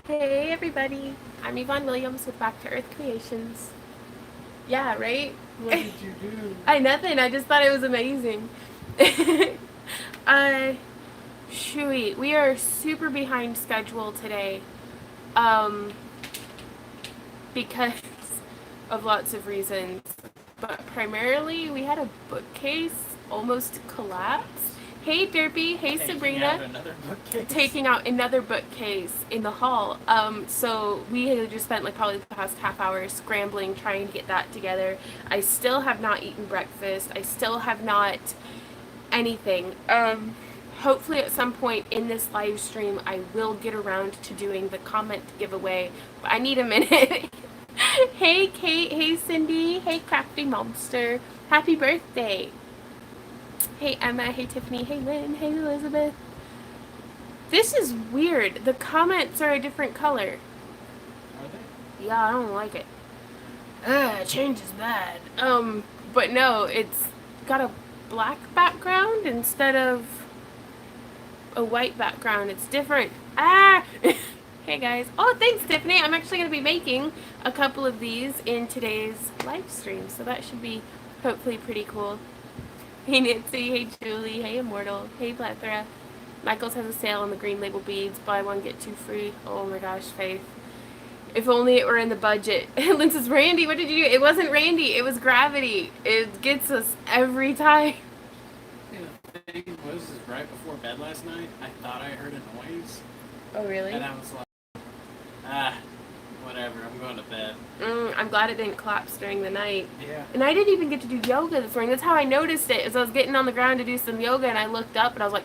Hey everybody, I'm Yvonne Williams with Back to Earth Creations. Yeah, right? What did you do? Nothing, I just thought it was amazing. uh, Shui, we are super behind schedule today. Um, because of lots of reasons. But primarily, we had a bookcase almost collapse. Hey Derpy, hey Taking out Sabrina. another bookcase? Taking out another bookcase in the hall. So we had just spent like probably the past half hour scrambling trying to get that together. I still have not eaten breakfast. I still have not anything. Hopefully at some point in this live stream I will get around to doing the comment giveaway, but I need a minute. Hey Kate, hey Cindy, hey Crafty Monster, happy birthday. Hey Emma, hey Tiffany, hey Lynn, hey Elizabeth. This is weird. The comments are a different color. Are they? Yeah, I don't like it. Change is bad. But no, it's got a black background instead of a white background. It's different. Ah! Hey guys. Oh, thanks Tiffany. I'm actually going to be making a couple of these in today's live stream, so that should be hopefully pretty cool. Hey Nancy, hey Julie, hey Immortal, hey Plethora. Michaels has a sale on the green label beads. Buy one, get two free. Oh my gosh, Faith. If only it were in the budget. Lynn says, Randy, what did you do? It wasn't Randy, it was gravity. It gets us every time. Yeah, the thing was, is right before bed last night, I thought I heard a noise. Oh, really? And I was like, whatever, I'm going to bed. I'm glad it didn't collapse during the night. Yeah. And I didn't even get to do yoga this morning. That's how I noticed it. As I was getting on the ground to do some yoga, and I looked up, and I was like,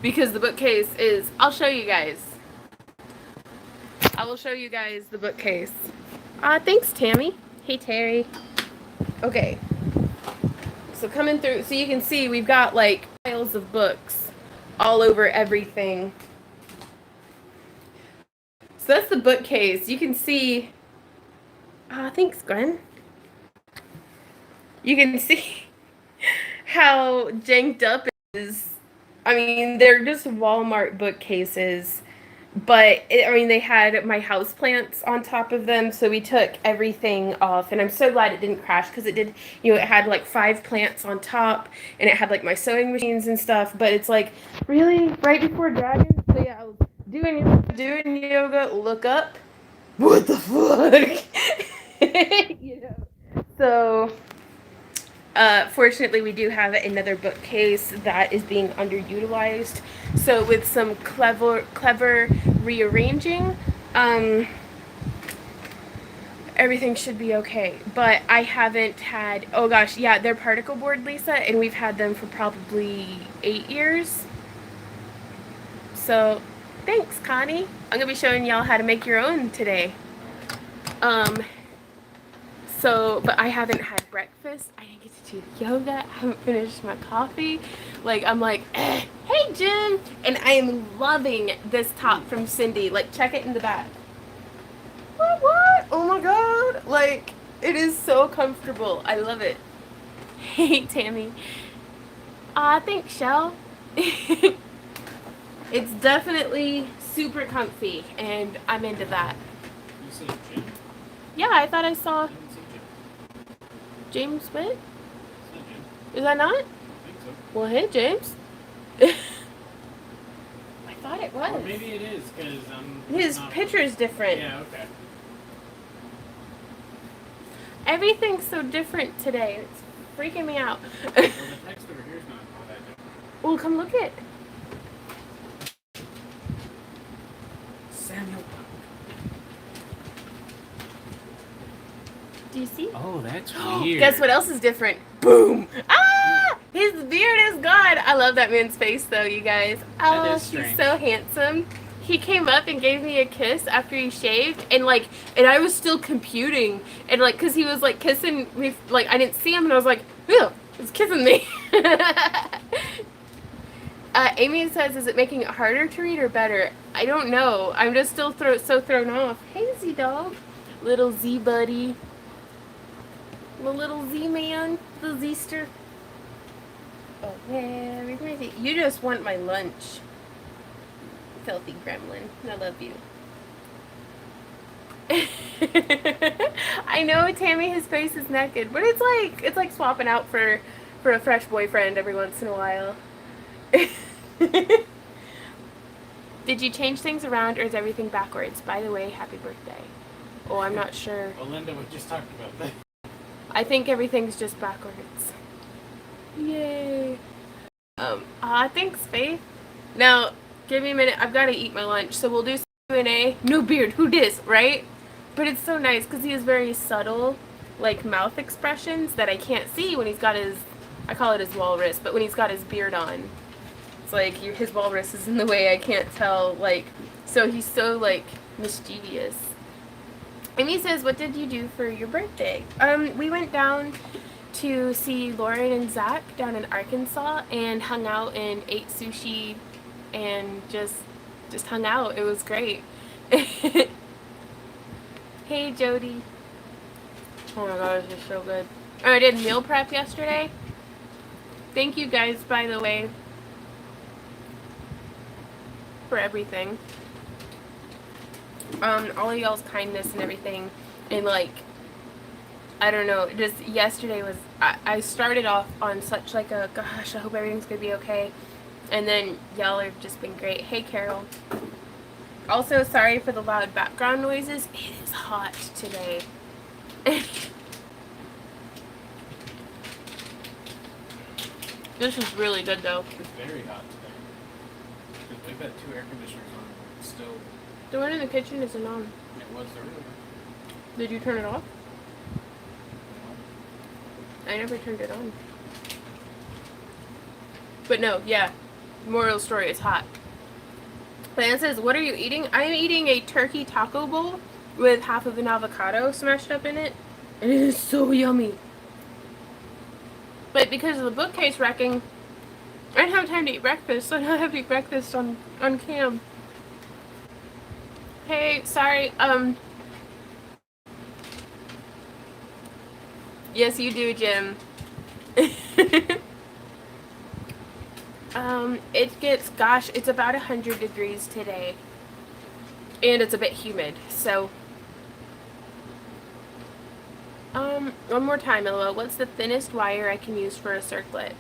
because the bookcase is. I'll show you guys. I will show you guys the bookcase. Thanks, Tammy. Hey, Terry. Okay. So coming through, so you can see we've got like piles of books all over everything. So that's the bookcase. You can see. Thanks, Gwen. You can see how janked up it is. I mean, they're just Walmart bookcases, but they had my house plants on top of them, so we took everything off, and I'm so glad it didn't crash because it did. It had like 5 plants on top, and it had like my sewing machines and stuff. But it's like really right before dragons. So yeah, I was doing yoga. Look up. What the fuck? So fortunately, we do have another bookcase that is being underutilized. So with some clever rearranging, everything should be okay. But I haven't had. Oh gosh, yeah, they're particle board, Lisa, and we've had them for probably 8 years. So, thanks, Connie. I'm gonna be showing y'all how to make your own today. But I haven't had breakfast. I didn't get to do yoga. I haven't finished my coffee. Like, I'm like, hey, Jim. And I am loving this top from Cindy. Like, check it in the back. What? Oh my God. Like, it is so comfortable. I love it. Hey, Tammy. Thanks, Shell. It's definitely super comfy, and I'm into that. You see Jim? Yeah, I thought I saw I didn't see Jim. James Witt. It's not Jim. Is that not? I think so. Well, hey, James. I thought it was. Or maybe it is, because His picture's different. Yeah, okay. Everything's so different today. It's freaking me out. Well, the text over here is not all that different. Well, come look at. Samuel. Do you see? Oh, that's weird. Guess what else is different? Boom! Ah! His beard is gone. I love that man's face, though, you guys. That Oh, is strange. he's so handsome. He came up and gave me a kiss after he shaved, and I was still computing, and cause he was kissing me, I didn't see him, and I was like, ew, he's kissing me. Amy says, is it making it harder to read or better? I don't know. I'm just still so thrown off. Hey, Z dog, little Z buddy. The little Z-man, the Z-ster. Oh, yeah, you just want my lunch. Filthy gremlin. I love you. I know, Tammy, his face is naked, but it's like swapping out for a fresh boyfriend every once in a while. Did you change things around, or is everything backwards? By the way, happy birthday. Oh, I'm not sure. Well, Linda, we just talked about that. I think everything's just backwards. Yay. Thanks, Faith. Now, give me a minute. I've got to eat my lunch, so we'll do some Q&A. No beard, who dis, right? But it's so nice because he has very subtle, like, mouth expressions that I can't see when he's got his, I call it his walrus, but when he's got his beard on. It's like his walrus is in the way, I can't tell, like, so he's so, like, mischievous. Amy says, what did you do for your birthday? We went down to see Lauren and Zach down in Arkansas and hung out and ate sushi and just hung out. It was great. Hey, Jody. Oh my god, this is so good. I did meal prep yesterday. Thank you guys, by the way, for everything. All of y'all's kindness and everything. And, like, I don't know, just yesterday was, I started off on such, like, a, gosh, I hope everything's gonna be okay. And then y'all have just been great. Hey, Carol. Also, sorry for the loud background noises. It is hot today. This is really good, though. It's very hot today. Because we've got 2 air conditioners on still. The one in the kitchen isn't on. It was earlier. Did you turn it off? I never turned it on. But no, yeah. Moral of the story, it's hot. Plan says, what are you eating? I am eating a turkey taco bowl with half of an avocado smashed up in it. And it is so yummy. But because of the bookcase wrecking, I didn't have time to eat breakfast, so I don't have to eat breakfast on cam. Hey, sorry, yes you do, Jim. It gets, gosh, it's about 100 degrees today. And it's a bit humid, so. One more time, LOL. What's the thinnest wire I can use for a circlet?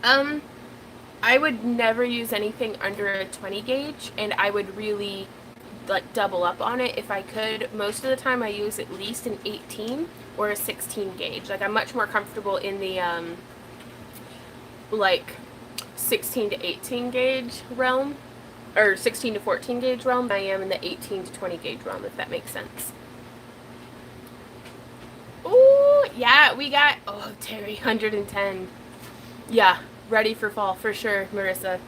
I would never use anything under a 20 gauge, and I would really, like, double up on it if I could. Most of the time I use at least an 18 or a 16 gauge. Like, I'm much more comfortable in the, like, 16 to 18 gauge realm, or 16 to 14 gauge realm, than I am in the 18 to 20 gauge realm, if that makes sense. Ooh, yeah, we got, oh, Terry, 110. Yeah, ready for fall, for sure, Marissa.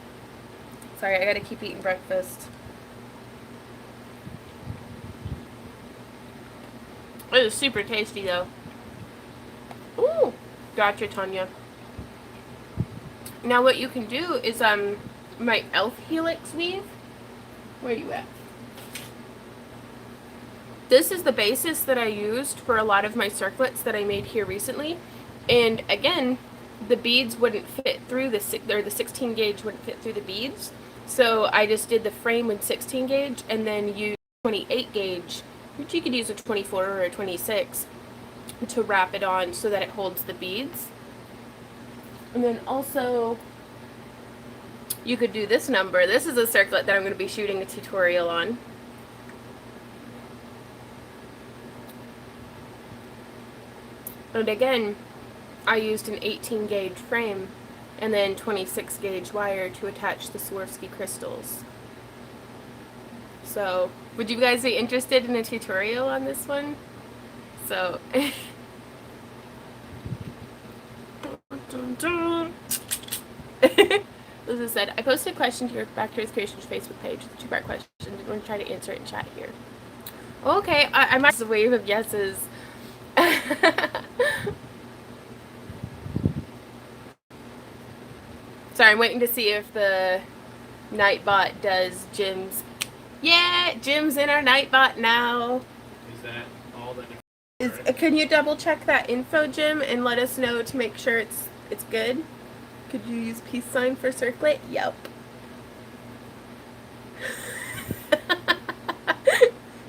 Sorry, I gotta keep eating breakfast. It is super tasty, though. Ooh, gotcha, Tanya. Now what you can do is, my elf helix weave. Where are you at? This is the basis that I used for a lot of my circlets that I made here recently. And again, the beads wouldn't fit through the 16 gauge wouldn't fit through the beads. So I just did the frame with 16 gauge and then used 28 gauge, which you could use a 24 or a 26, to wrap it on so that it holds the beads. And then also, you could do this number. This is a circlet that I'm going to be shooting a tutorial on. And again, I used an 18 gauge frame and then 26 gauge wire to attach the Swarovski crystals. So, would you guys be interested in a tutorial on this one? So, Liza said, I posted a question to your Backdoors Creations Facebook page with a 2-part question. I'm going to try to answer it in chat here. Okay, I might have a wave of yeses. Sorry, I'm waiting to see if the Nightbot does Jim's. Yeah, Jim's in our Nightbot now. Is that all that? Can you double check that info, Jim, and let us know to make sure it's good? Could you use peace sign for circlet? Yep.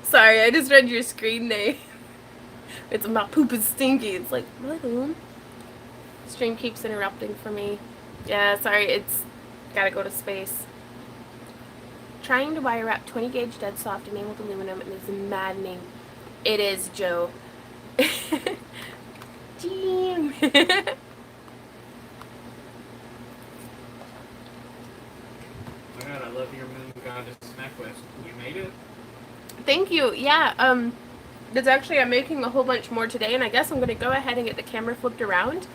Sorry, Sorry, I just read your screen name. It's my poop is stinky. It's like, what? Stream keeps interrupting for me. Yeah, sorry, it's gotta go to space. Trying to wire wrap 20 gauge dead soft enameled aluminum and is maddening. It is, Joe. Team. Oh my god, I love your moon goddess necklace. You made it? Thank you. Yeah, there's actually, I'm making a whole bunch more today, and I guess I'm gonna go ahead and get the camera flipped around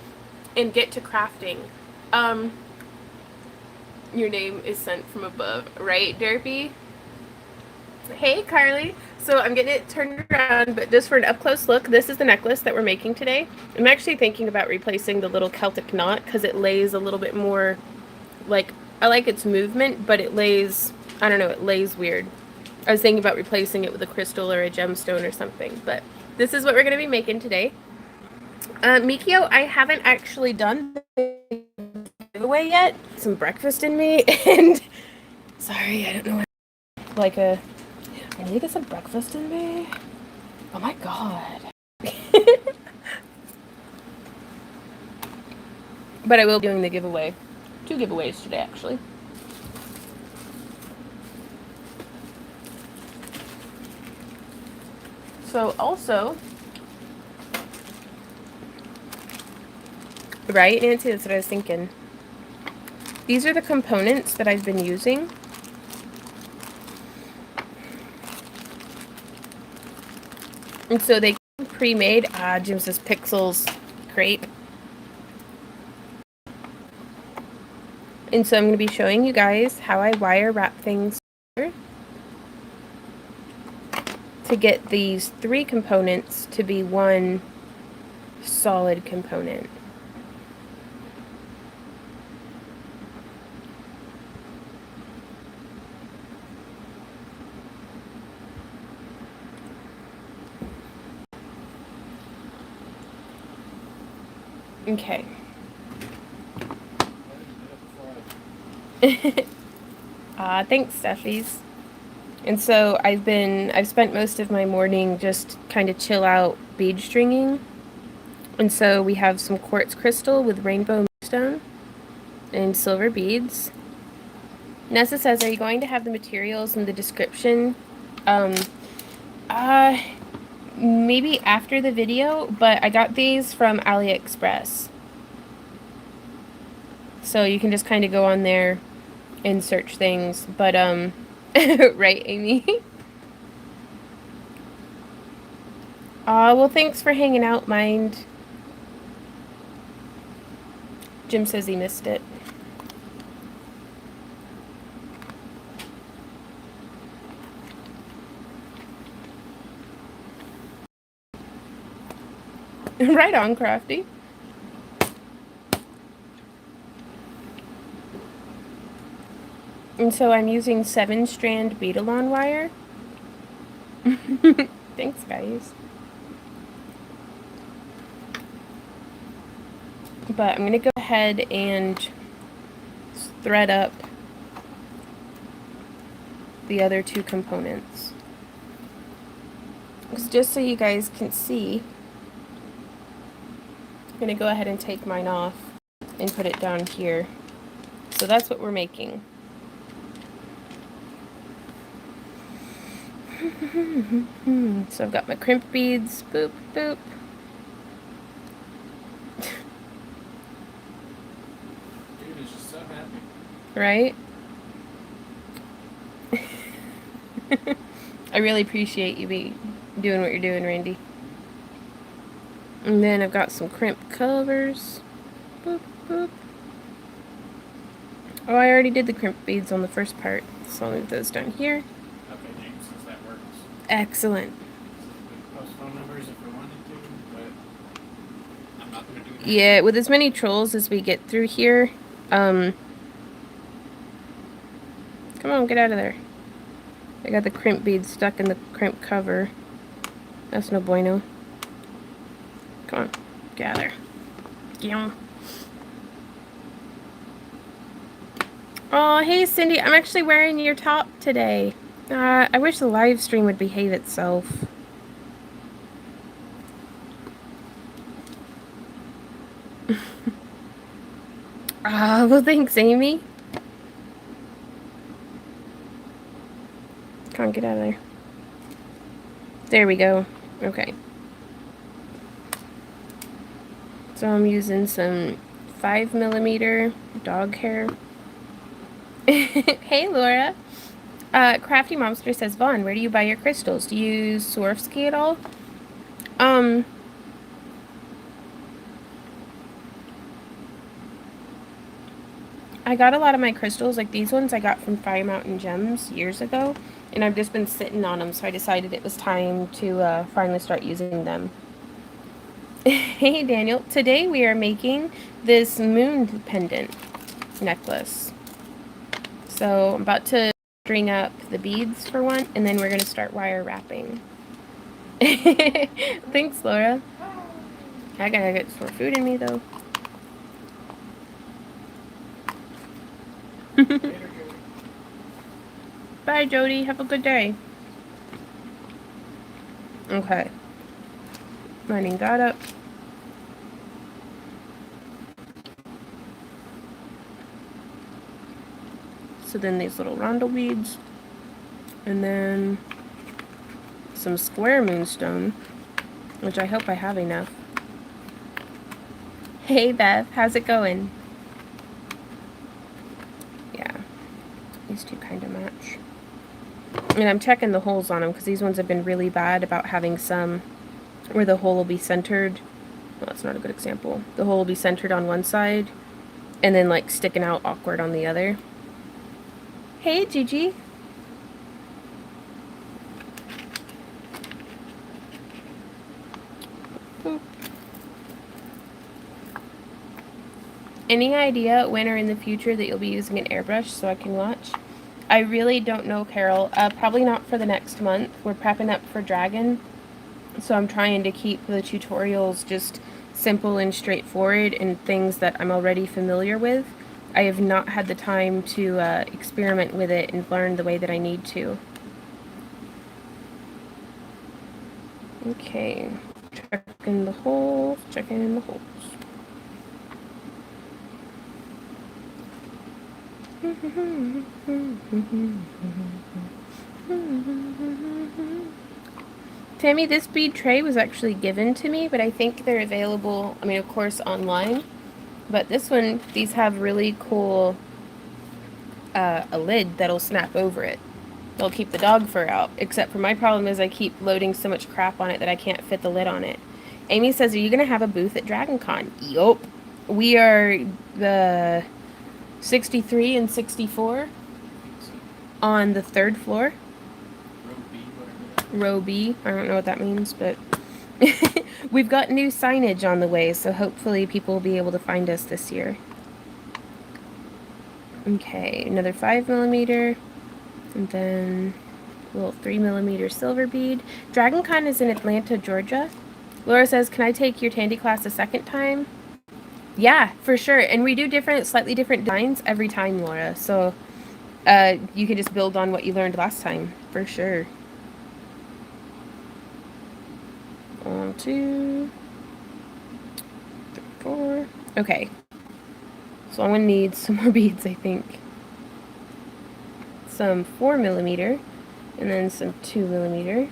and get to crafting. Your name is sent from above, right, Derpy? Hey, Carly. So I'm getting it turned around, but just for an up-close look, this is the necklace that we're making today. I'm actually thinking about replacing the little Celtic knot because it lays a little bit more, like, I like its movement, but it lays, I don't know, it lays weird. I was thinking about replacing it with a crystal or a gemstone or something, but this is what we're going to be making today. Mikio, I haven't actually done the giveaway yet. Some breakfast in me, and sorry, I don't know what, like a, I need to get some breakfast in me. Oh my god. But I will be doing the giveaway. 2 giveaways today, actually. So also, right, Nancy? That's what I was thinking. These are the components that I've been using. And so they come pre-made. Jim says pixels. Great. And so I'm going to be showing you guys how I wire wrap things to get these 3 components to be one solid component. Okay. Thanks, Steffies. And so I've spent most of my morning just kind of chill out bead stringing. And so we have some quartz crystal with rainbow moonstone and silver beads. Nessa says, are you going to have the materials in the description? Maybe after the video, but I got these from AliExpress. So you can just kind of go on there and search things, but, right, Amy? Well, thanks for hanging out, Mind. Jim says he missed it. Right on, Crafty. And so I'm using 7-strand bead-along wire. Thanks, guys. But I'm going to go ahead and thread up the other 2 components. Just so you guys can see, I'm going to go ahead and take mine off and put it down here. So that's what we're making. So I've got my crimp beads, boop, boop. Dude is just so happy. Right? I really appreciate you doing what you're doing, Randy. And then I've got some crimp covers. Boop, boop. Oh, I already did the crimp beads on the first part, so I'll move those down here. Okay, James, since that works. Excellent. Post phone numbers if we wanted to, but I'm not going to do that. Yeah, with as many trolls as we get through here, come on, get out of there. I got the crimp beads stuck in the crimp cover. That's no bueno. Come on, get out of there. Yeah. Oh, hey Cindy, I'm actually wearing your top today. I wish the live stream would behave itself. Well, thanks, Amy. Can't get out of there. There we go. Okay. So I'm using some 5mm dog hair. Hey, Laura. Crafty Momster says, Vaughn, where do you buy your crystals? Do you use Swarovski at all? I got a lot of my crystals, like these ones I got from Fire Mountain Gems years ago, and I've just been sitting on them, so I decided it was time to finally start using them. Hey Daniel, today we are making this moon pendant necklace. So I'm about to string up the beads for one, and then we're going to start wire wrapping. Thanks, Laura. I gotta get some more food in me, though. Bye, Jody. Have a good day. Okay. Lining that up. So then these little roundel beads. And then some square moonstone, which I hope I have enough. Hey, Beth. How's it going? Yeah. These two kind of match. And I'm checking the holes on them because these ones have been really bad about having some where the hole will be centered. Well, that's not a good example. The hole will be centered on one side and then like sticking out awkward on the other. Hey, Gigi. Any idea when or in the future that you'll be using an airbrush so I can watch? I really don't know, Carol. Probably not for the next month. We're prepping up for Dragon, so I'm trying to keep the tutorials just simple and straightforward and things that I'm already familiar with. I have not had the time to experiment with it and learn the way that I need to. Okay, checking the holes, checking in the holes. Tammy, this bead tray was actually given to me, but I think they're available, I mean, of course, online. But this one, these have really cool, a lid that'll snap over it. They'll keep the dog fur out, except for my problem is I keep loading so much crap on it that I can't fit the lid on it. Amy says, are you going to have a booth at DragonCon? Yup. We are the 63 and 64 on the 3rd floor. Row B. I don't know what that means, but we've got new signage on the way, so hopefully people will be able to find us this year. Okay, another 5mm, and then a little 3mm silver bead. DragonCon is in Atlanta, Georgia. Laura says, can I take your Tandy class a second time? Yeah, for sure. And we do slightly different designs every time, Laura. So you can just build on what you learned last time, for sure. 1, 2, 3, 4. Okay. So I'm going to need some more beads, I think. Some 4mm, and then some 2mm.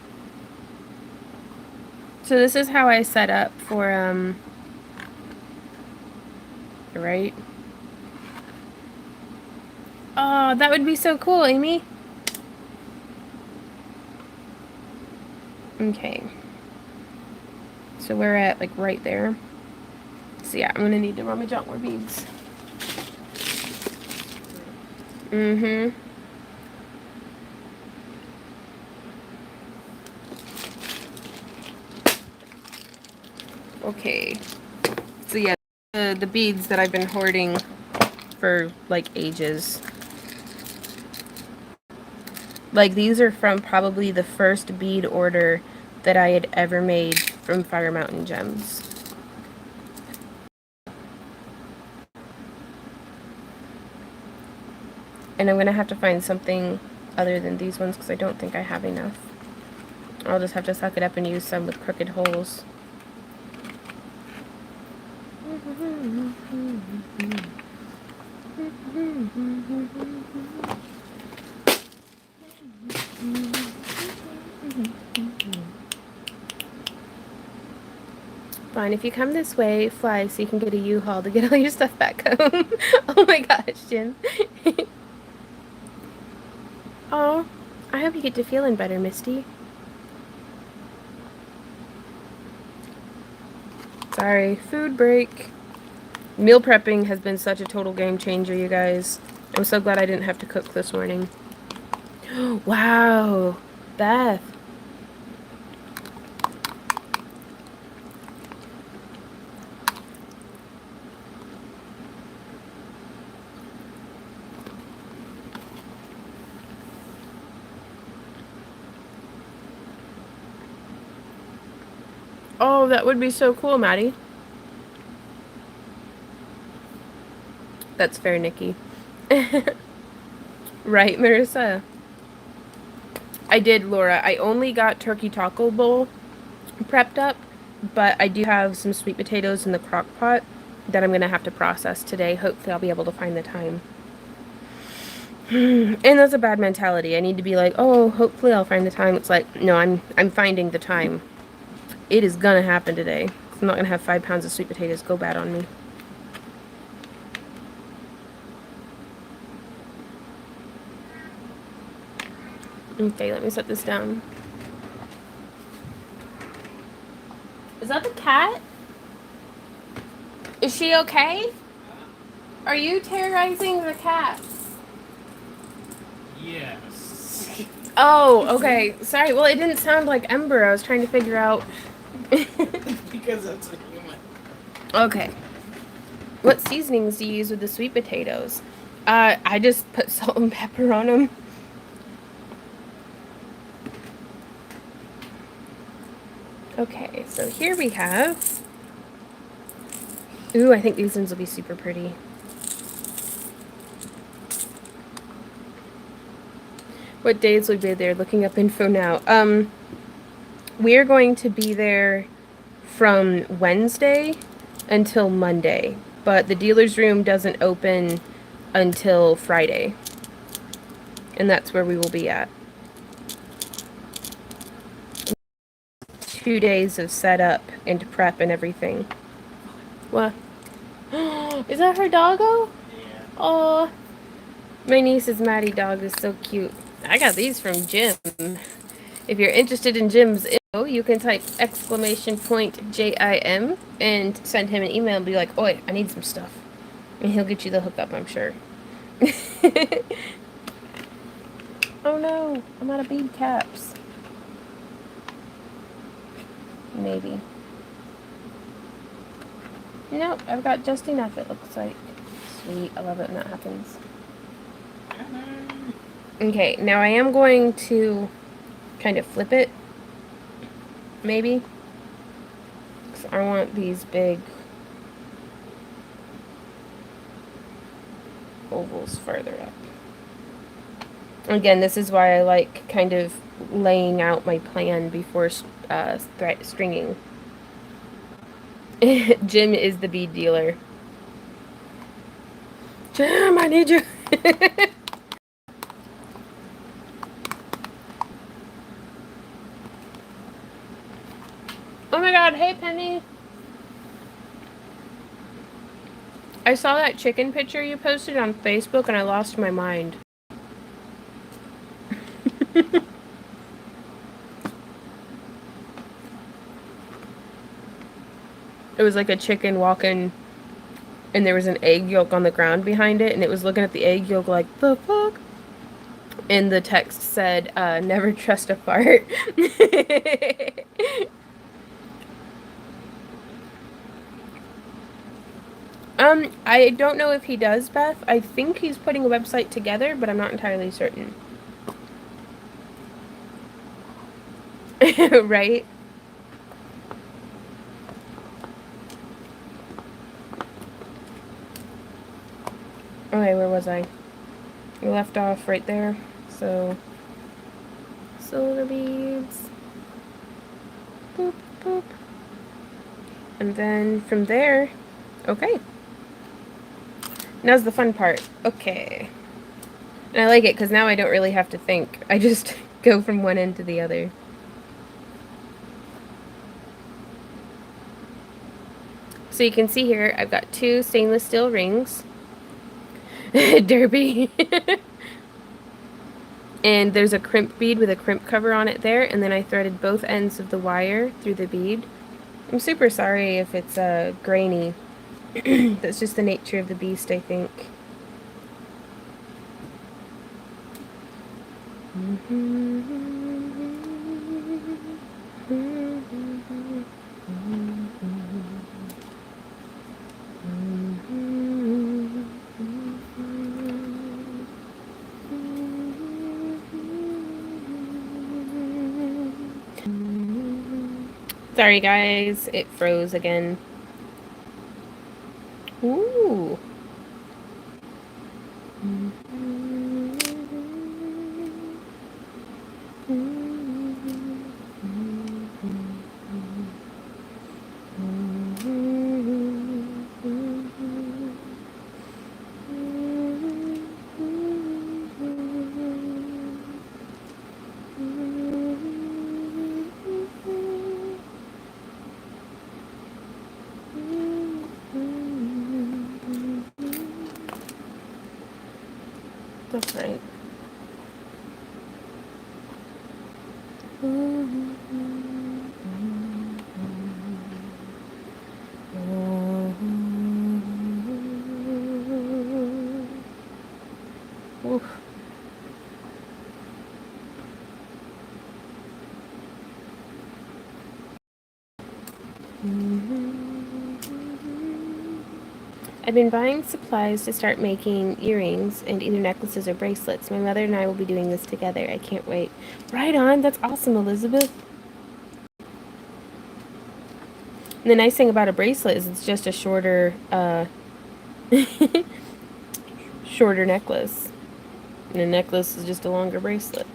So this is how I set up for, right? Oh, that would be so cool, Amy. Okay. So we're at, like, right there. So yeah, I'm going to need to rummage out more beads. Mm-hmm. Okay. So yeah, the beads that I've been hoarding for, like, ages. Like, these are from probably the first bead order that I had ever made from Fire Mountain Gems. And I'm going to have to find something other than these ones because I don't think I have enough. I'll just have to suck it up and use some with crooked holes. Fine, if you come this way, fly so you can get a U-Haul to get all your stuff back home. Oh my gosh, Jim. Oh, I hope you get to feeling better, Misty. Sorry, food break. Meal prepping has been such a total game changer, you guys. I'm so glad I didn't have to cook this morning. Wow, Beth. Oh, that would be so cool, Maddie. That's fair, Nikki. Right, Marissa? I did, Laura. I only got turkey taco bowl prepped up, but I do have some sweet potatoes in the crock pot that I'm going to have to process today. Hopefully I'll be able to find the time. And that's a bad mentality. I need to be like, oh, hopefully I'll find the time. It's like, no, I'm finding the time. It is gonna happen today. I'm not gonna have 5 pounds of sweet potatoes go bad on me. Okay, let me set this down. Is that the cat? Is she okay? Are you terrorizing the cat? Yes. Oh, okay. Sorry. Well, it didn't sound like Ember. I was trying to figure out. Because that's a human. Okay. What seasonings do you use with the sweet potatoes? I just put salt and pepper on them. Okay, so here we have... Ooh, I think these ones will be super pretty. What days will we be there? Looking up info now. We are going to be there from Wednesday until Monday, but the dealer's room doesn't open until Friday. And that's where we will be at. 2 days of setup and prep and everything. What? Is that her doggo? Yeah. Oh, my niece's Maddie dog is so cute. I got these from Jim. If you're interested in Jim's info, you can type !JIM and send him an email and be like, oi, I need some stuff. And he'll get you the hookup, I'm sure. Oh no, I'm out of bead caps. Maybe. Nope, I've got just enough, it looks like. Sweet, I love it when that happens. Okay, now I am going to kind of flip it. Maybe. Because I want these big ovals further up. Again, this is why I like kind of laying out my plan before stringing. Jim is the bead dealer. Jim, I need you. Oh my god, hey Penny. I saw that chicken picture you posted on Facebook and I lost my mind. It was like a chicken walking and there was an egg yolk on the ground behind it and it was looking at the egg yolk like, the fuck? And the text said, never trust a fart. I don't know if he does, Beth. I think he's putting a website together, but I'm not entirely certain. Right? Okay, where was I? We left off right there. So, solar beads. Boop, boop. And then from there, okay. Now's the fun part. Okay. And I like it because now I don't really have to think. I just go from one end to the other. So you can see here, I've got 2 stainless steel rings. Derby. And there's a crimp bead with a crimp cover on it there, and then I threaded both ends of the wire through the bead. I'm super sorry if it's grainy. That's just the nature of the beast, I think. Sorry guys, it froze again. Ooh. That's right. Oof. I've been buying supplies to start making earrings and either necklaces or bracelets. My mother and I will be doing this together. I can't wait. Right on. That's awesome, Elizabeth. And the nice thing about a bracelet is it's just a shorter, shorter necklace. And a necklace is just a longer bracelet.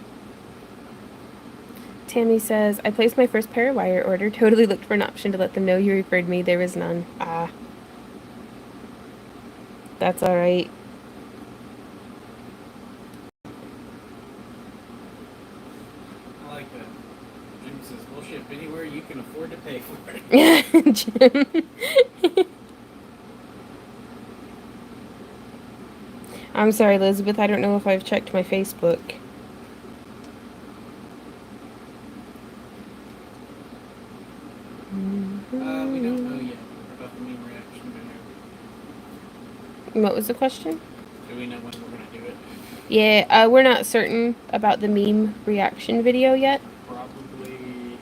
Tammy says, I placed my first pair of wire order. Totally looked for an option to let them know you referred me. There was none. Ah. That's alright. I like that. Jim says, we'll ship anywhere you can afford to pay for it. Jim. I'm sorry, Elizabeth. I don't know if I've checked my Facebook. We don't know yet about the meme reaction video. What was the question? Do we know when we're going to do it? Yeah, we're not certain about the meme reaction video yet. Probably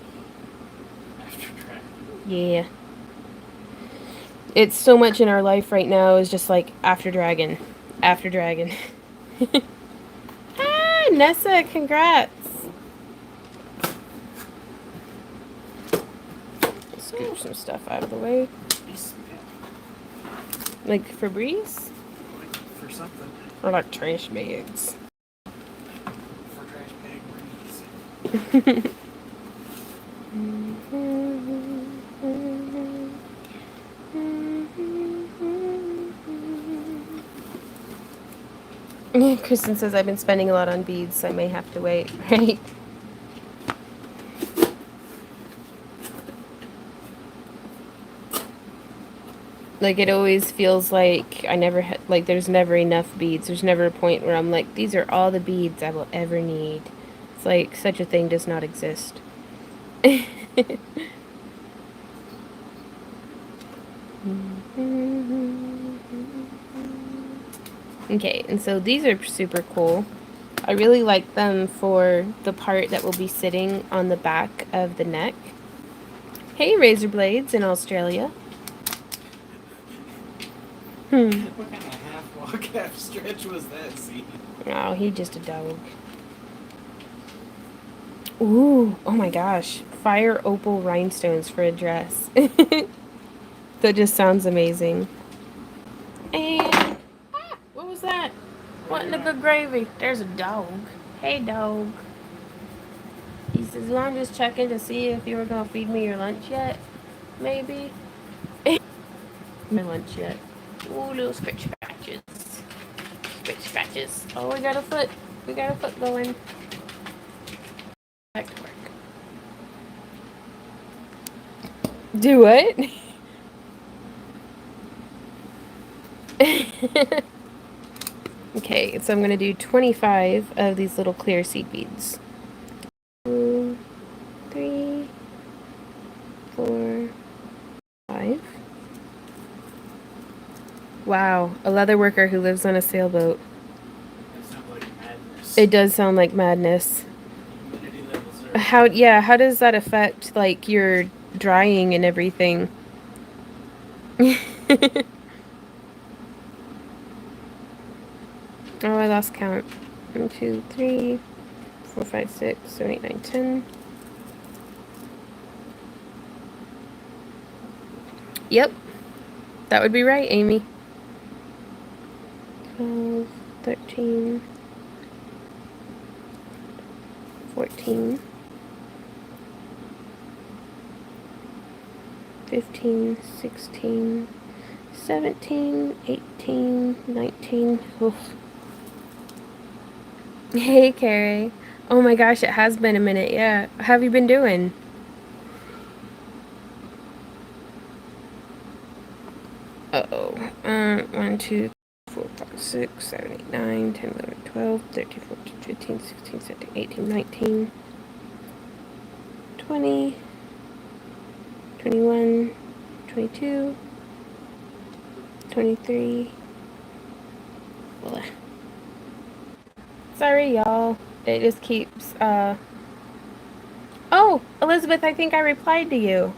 after track. Yeah. It's so much in our life right now is just like after Dragon. After Dragon. Ah, Nessa, congrats. Scoop some stuff out of the way. Like Febreze? For something. Or like trash bags. For trash bag breeze. Kristen says I've been spending a lot on beads, so I may have to wait, right? Like, it always feels like I never like there's never enough beads. There's never a point where I'm like, these are all the beads I will ever need. It's like such a thing does not exist. Okay, and so these are super cool. I really like them for the part that will be sitting on the back of the neck. Hey, razor blades in Australia. What kind of half walk, half stretch was that scene? Oh, he just a dog. Ooh, oh my gosh. Fire opal rhinestones for a dress. That just sounds amazing. And what was that? What in the good gravy? There's a dog. Hey, dog. He says, well, I'm just checking to see if you were going to feed me your lunch yet. Maybe. My lunch yet. Ooh, little scratch scratches. Scratch scratches. Oh, we got a foot. We got a foot going. Back to work. Do what? Okay, so I'm going to do 25 of these little clear seed beads. 2, 3, 4, 5. Wow, a leather worker who lives on a sailboat. That sounds like madness. It does sound like madness. Humidity levels are. How does that affect, like, your drying and everything? Oh, I lost count. 1, 2, 3, 4, 5, 6, 7, 8, 9, 10. Yep, that would be right, Amy. 12, 13, 14, 15, 16, 17, 18, 19. Oof. Hey, Carrie. Oh my gosh, it has been a minute, yeah. How have you been doing? Uh-oh. 1, 2, 4, 5, 6, 7, 8, 9, 10, 11, 12, 13, 14, 15, 16, 17, 18, 19, 20, 21, 22, 23. Blah. Sorry, y'all. It just keeps, Oh, Elizabeth, I think I replied to you.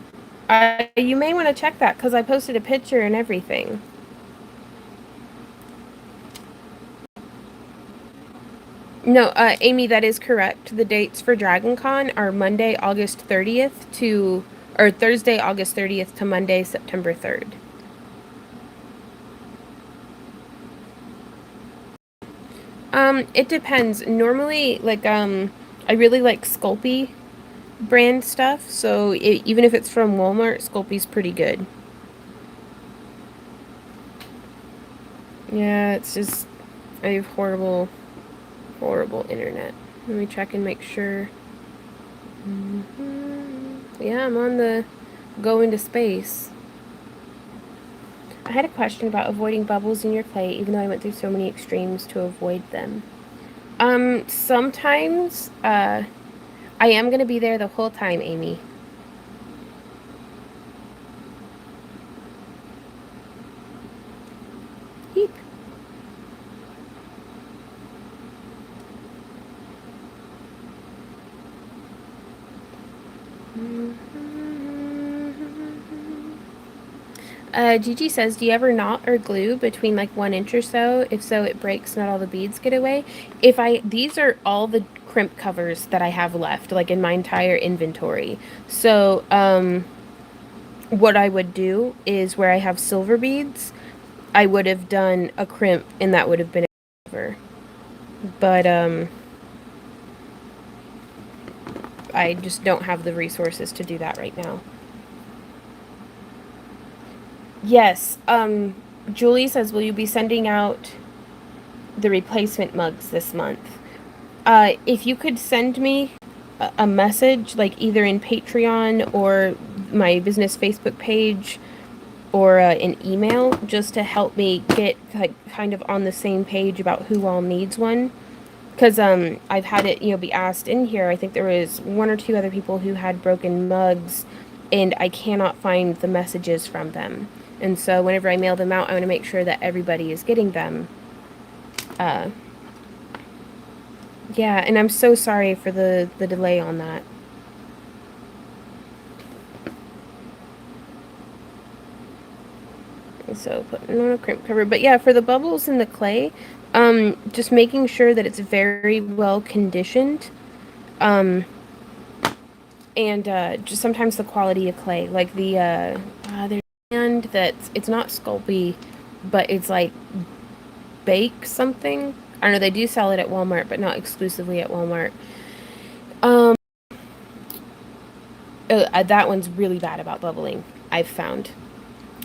You may want to check that, because I posted a picture and everything. No, Amy, that is correct. The dates for DragonCon are Monday, August 30th to, or Thursday, August 30th to Monday, September 3rd. It depends. Normally, like, I really like Sculpey brand stuff, so even if it's from Walmart, Sculpey's pretty good. Yeah, it's just, I have horrible internet. Let me check and make sure. Yeah, I'm on the go into space. I had a question about avoiding bubbles in your clay, even though I went through so many extremes to avoid them. Sometimes, I am going to be there the whole time, Amy. Yeep. Gigi says, do you ever knot or glue between like 1 inch or so? If so, it breaks, not all the beads get away. These are all the crimp covers that I have left, like in my entire inventory. So, what I would do is where I have silver beads, I would have done a crimp and that would have been a cover. But, I just don't have the resources to do that right now. Yes, Julie says, will you be sending out the replacement mugs this month? If you could send me a message, like either in Patreon or my business Facebook page or an email, just to help me get like kind of on the same page about who all needs one. Because I've had it, be asked in here. I think there was 1 or 2 other people who had broken mugs, and I cannot find the messages from them. And so whenever I mail them out, I want to make sure that everybody is getting them. Yeah, and I'm so sorry for the delay on that. So putting on a crimp cover. But yeah, for the bubbles in the clay, just making sure that it's very well conditioned. And just sometimes the quality of clay. Like there's a brand it's not Sculpey, but it's like Bake something. I don't know, they do sell it at Walmart, but not exclusively at Walmart. That one's really bad about bubbling, I've found.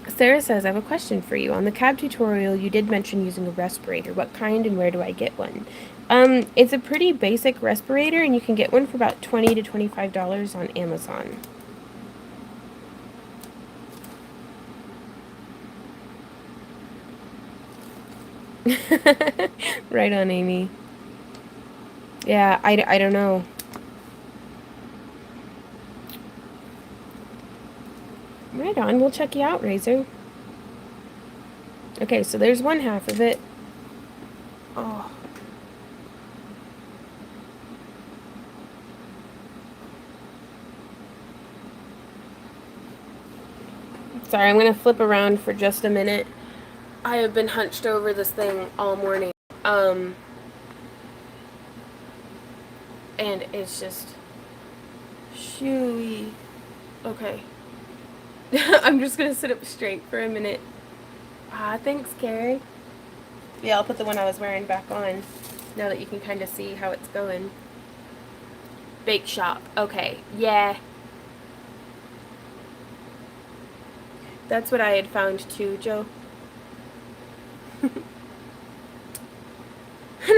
Sarah says, I have a question for you. On the cab tutorial, you did mention using a respirator. What kind and where do I get one? It's a pretty basic respirator, and you can get one for about $20 to $25 on Amazon. Right on, Amy. Yeah, I don't know. Right on, we'll check you out, Razor. Okay, so there's one half of it. Oh. Sorry, I'm gonna flip around for just a minute. I have been hunched over this thing all morning. And it's just shooey. Okay. I'm just gonna sit up straight for a minute. Ah, thanks, Carrie. Yeah, I'll put the one I was wearing back on now that you can kind of see how it's going. Bake shop. Okay. Yeah. That's what I had found too, Joe. And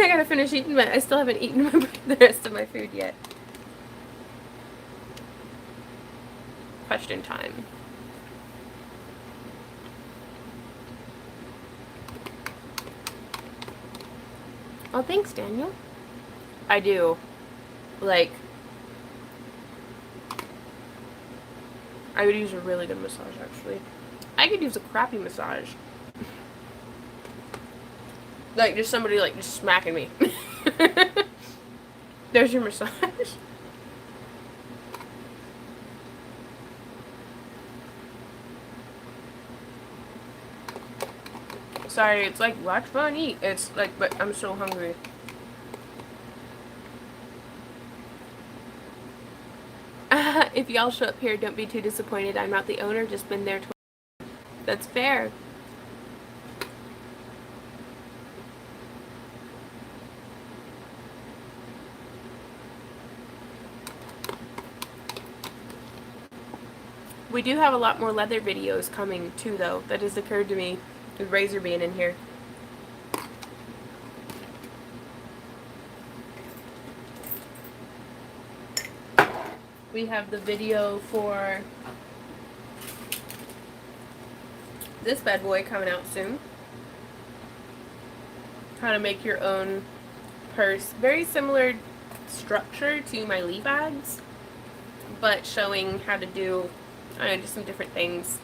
I gotta finish eating I still haven't eaten the rest of my food yet. Question time. Oh, thanks, Daniel. I do. Like, I would use a really good massage, actually. I could use a crappy massage. Like, just somebody, like, just smacking me. There's your massage. Sorry, it's like, watch fun, eat. It's like, but I'm so hungry. If y'all show up here, don't be too disappointed. I'm not the owner, just been there. That's fair. We do have a lot more leather videos coming too, though. That has occurred to me with Razor being in here. We have the video for this bad boy coming out soon. How to make your own purse. Very similar structure to my Lee bags, but showing how to do, I don't know, just some different things.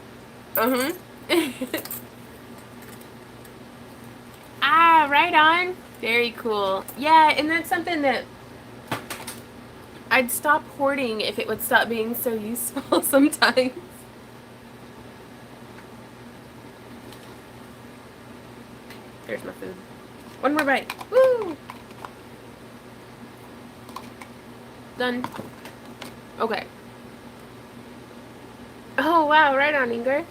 Ah, right on. Very cool. Yeah, and that's something that I'd stop hoarding if it would stop being so useful sometimes. There's my food. One more bite. Woo! Done. Okay. Oh, wow. Right on, Inger.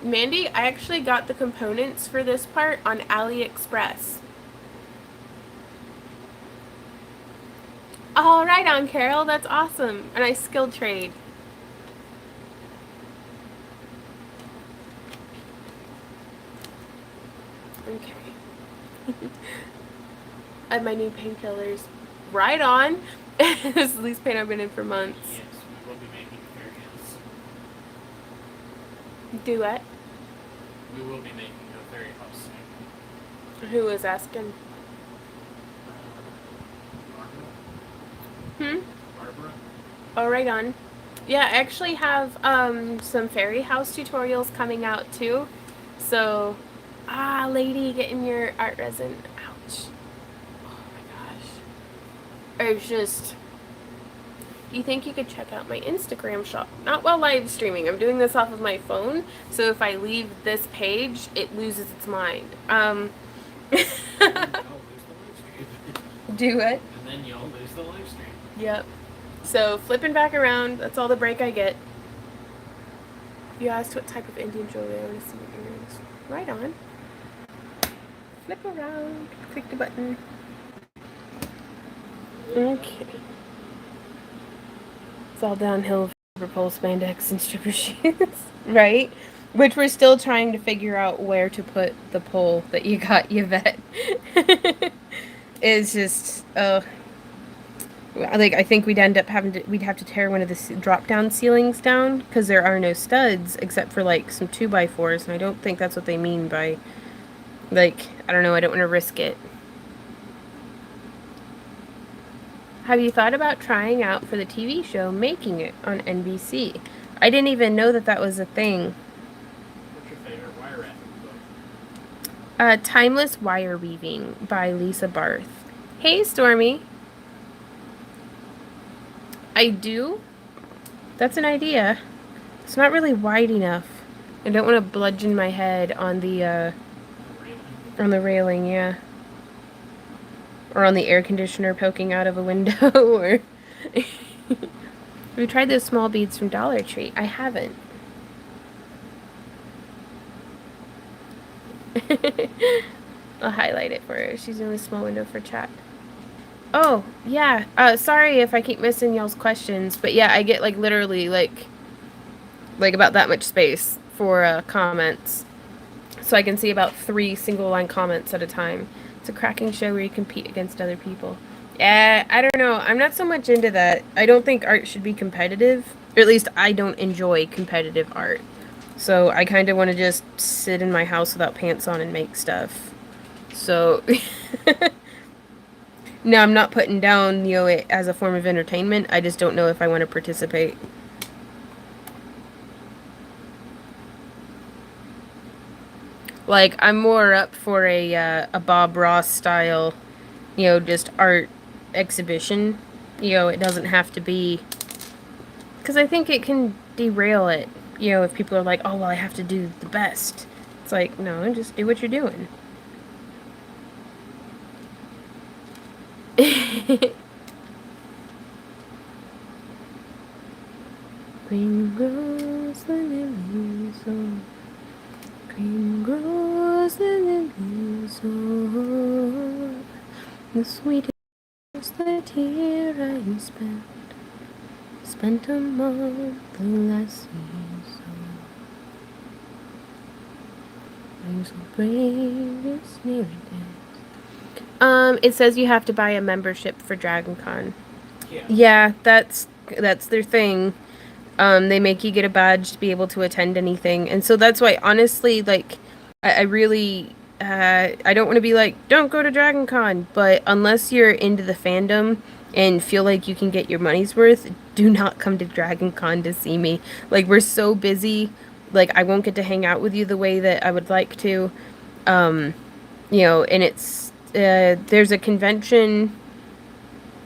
Mandy, I actually got the components for this part on AliExpress. Oh, right on, Carol. That's awesome. A nice skill trade. Okay. I have my new painkillers. Right on. This is the least pain I've been in for months. Yes, we will be making variants. Do what? We will be making a fairy house soon. Who was asking? Barbara? Oh, right on. Yeah, I actually have some fairy house tutorials coming out too. So, lady, getting your art resin. Ouch. Oh my gosh. It's just, you think you could check out my Instagram shop? Not while live streaming. I'm doing this off of my phone, so if I leave this page, it loses its mind. Do it. And then you'll lose the live stream. Yep. So flipping back around, that's all the break I get. You asked what type of Indian jewelry I want to see with earrings. Right on. Flip around. Click the button. Okay. It's all downhill for pole spandex and stripper shoes. Right? Which we're still trying to figure out where to put the pole that you got, Yvette. It's just, like, I think we'd end up we'd have to tear one of the drop-down ceilings down, because there are no studs, except for, like, some 2x4s, and I don't think that's what they mean by, like, I don't know, I don't want to risk it. Have you thought about trying out for the TV show Making It on NBC? I didn't even know that that was a thing. What's your favorite wire wrapping book? Timeless Wire Weaving by Lisa Barth. Hey, Stormy. I do. That's an idea. It's not really wide enough. I don't want to bludgeon my head on the railing, yeah. Or on the air conditioner poking out of a window, or... We tried those small beads from Dollar Tree. I haven't. I'll highlight it for her. She's in a small window for chat. Oh, yeah. Sorry if I keep missing y'all's questions, but yeah, I get, like, literally, like about that much space for, comments. So I can see about 3 single-line comments at a time. It's a cracking show where you compete against other people. Yeah, I don't know. I'm not so much into that. I don't think art should be competitive. Or at least I don't enjoy competitive art. So I kind of want to just sit in my house without pants on and make stuff. So... No, I'm not putting down, it as a form of entertainment. I just don't know if I want to participate. Like, I'm more up for a Bob Ross style, just art exhibition. It doesn't have to be... Because I think it can derail it, if people are like, oh, well, I have to do the best. It's like, no, just do what you're doing. Green grows the lilies on, green grows the lilies on, the sweetest that here I spent among the lassies on. I'm so brave, it's nearly dead. It says you have to buy a membership for Dragon Con. Yeah, that's their thing. They make you get a badge to be able to attend anything. And so that's why, honestly, like, I really, I don't want to be like, don't go to Dragon Con. But unless you're into the fandom and feel like you can get your money's worth, do not come to Dragon Con to see me. Like, we're so busy. Like, I won't get to hang out with you the way that I would like to. And it's... there's a convention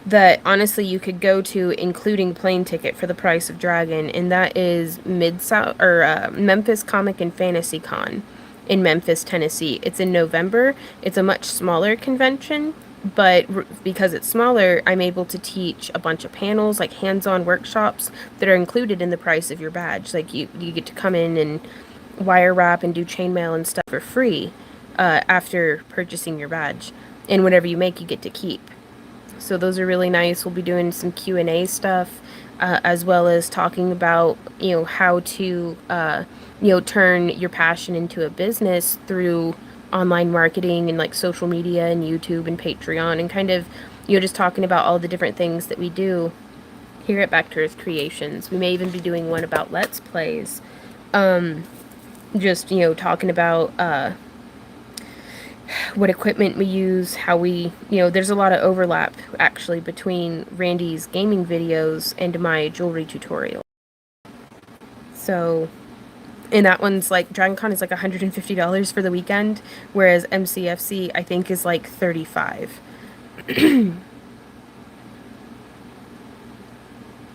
that honestly you could go to, including plane ticket, for the price of Dragon, and that is Memphis Comic and Fantasy Con in Memphis, Tennessee. It's in November. It's a much smaller convention, but because it's smaller, I'm able to teach a bunch of panels, like hands-on workshops that are included in the price of your badge. Like you get to come in and wire wrap and do chainmail and stuff for free. After purchasing your badge, and whatever you make you get to keep. So those are really nice. We'll be doing some Q&A stuff, as well as talking about how to turn your passion into a business through online marketing and like social media and YouTube and Patreon, and kind of just talking about all the different things that we do here at Back to Earth Creations. We may even be doing one about Let's Plays, just talking about what equipment we use, how we, there's a lot of overlap actually between Randy's gaming videos and my jewelry tutorial. So, and that one's like, DragonCon is like $150 for the weekend, whereas MCFC I think is like $35.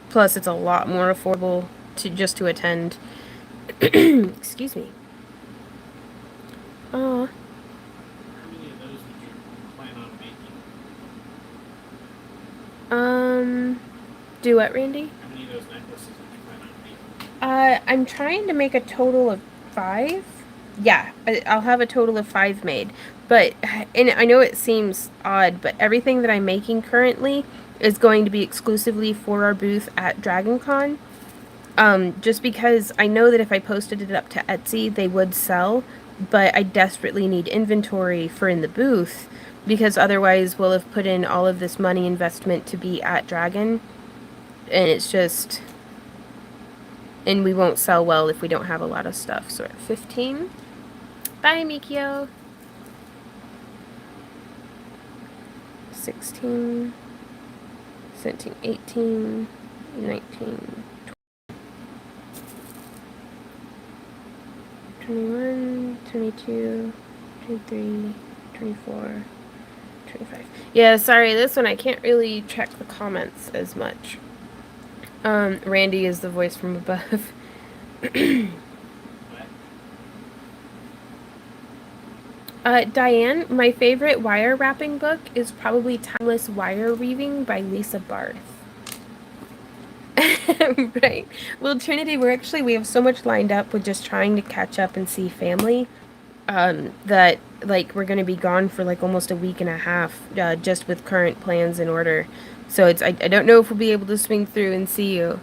Plus it's a lot more affordable to attend. Excuse me. Aw. Do what, Randy? How many of those necklaces did you plan on making? I'm trying to make a total of 5. Yeah, I'll have a total of 5 made. But, and I know it seems odd, but everything that I'm making currently is going to be exclusively for our booth at DragonCon. Just because I know that if I posted it up to Etsy, they would sell, but I desperately need inventory for in the booth, because otherwise we'll have put in all of this money investment to be at Dragon, and it's just, and we won't sell well if we don't have a lot of stuff. So we're at 15. Bye, Mikio. 16, 17, 18, 19, 21, 22, 23, 24, 25. Yeah, sorry, this one I can't really check the comments as much. Randy is the voice from above. Diane, my favorite wire wrapping book is probably Timeless Wire Weaving by Lisa Barth. Right. Well, Trinity, we have so much lined up with just trying to catch up and see family, that, like, we're going to be gone for, like, almost a week and a half, just with current plans in order. So I don't know if we'll be able to swing through and see you.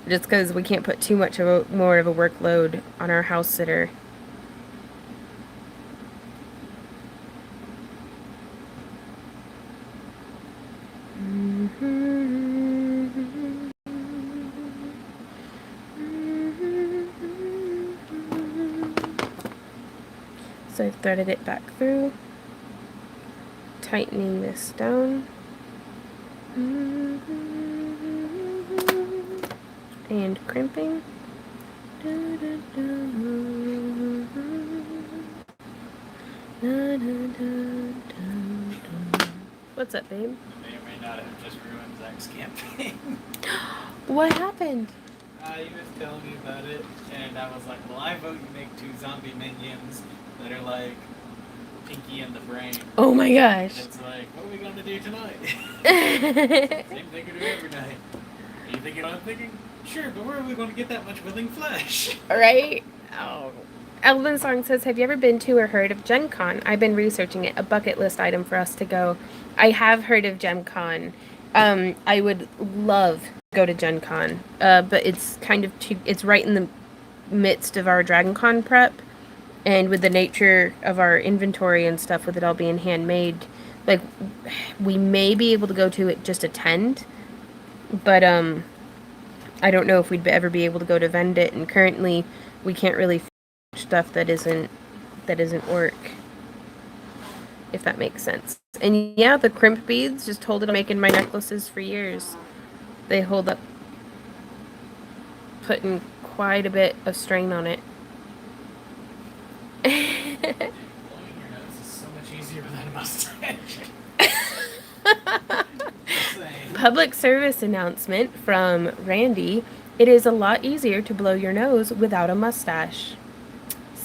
Just because we can't put too much more of a workload on our house sitter. So I've threaded it back through, tightening this down, and crimping. What's up, babe? May or may not have just ruined Zach's campaign. What happened? He was telling me about it, and I was like, well, I vote you make 2 zombie minions that are like Pinky and the Brain. Oh my gosh. It's like, what are we going to do tonight? Same thing we do every night. Are you thinking what I'm thinking? Sure, but where are we going to get that much willing flesh? Right? Oh. Elvin Song says, have you ever been to or heard of Gen Con? I've been researching it, a bucket list item for us to go. I have heard of Gen Con. I would love to go to Gen Con, but it's kind of it's right in the midst of our Dragon Con prep, and with the nature of our inventory and stuff, with it all being handmade, like, we may be able to go to it, just attend, but I don't know if we'd ever be able to go to vend it, and currently we can't really stuff that isn't work, if that makes sense. And yeah, the crimp beads, just hold it, making my necklaces for years. They hold up, putting quite a bit of strain on it. Blowing your nose is so much easier without a mustache. Public service announcement from Randy. It is a lot easier to blow your nose without a mustache.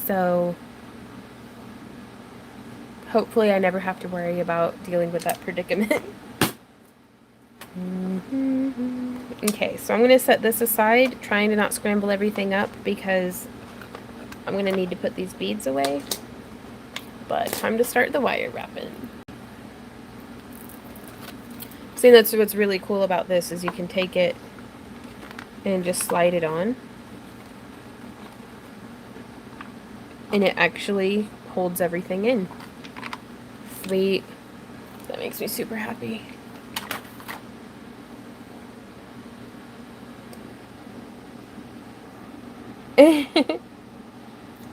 So hopefully I never have to worry about dealing with that predicament. Okay, so I'm going to set this aside, trying to not scramble everything up because I'm going to need to put these beads away. But time to start the wire wrapping. See, that's what's really cool about this, is you can take it and just slide it on. And it actually holds everything in. Sweet. That makes me super happy.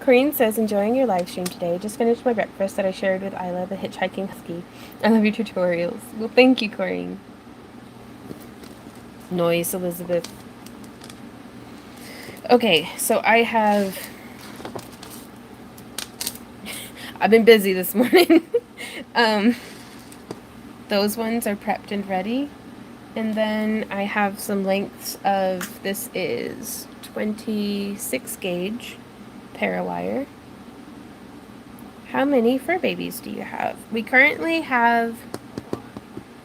Corrine says, enjoying your live stream today. Just finished my breakfast that I shared with Isla, the hitchhiking husky. I love your tutorials. Well, thank you, Corrine. Noise, Elizabeth. Okay, so I've been busy this morning. Those ones are prepped and ready. And then I have some lengths of, this is 26 gauge parawire. How many fur babies do you have? We currently have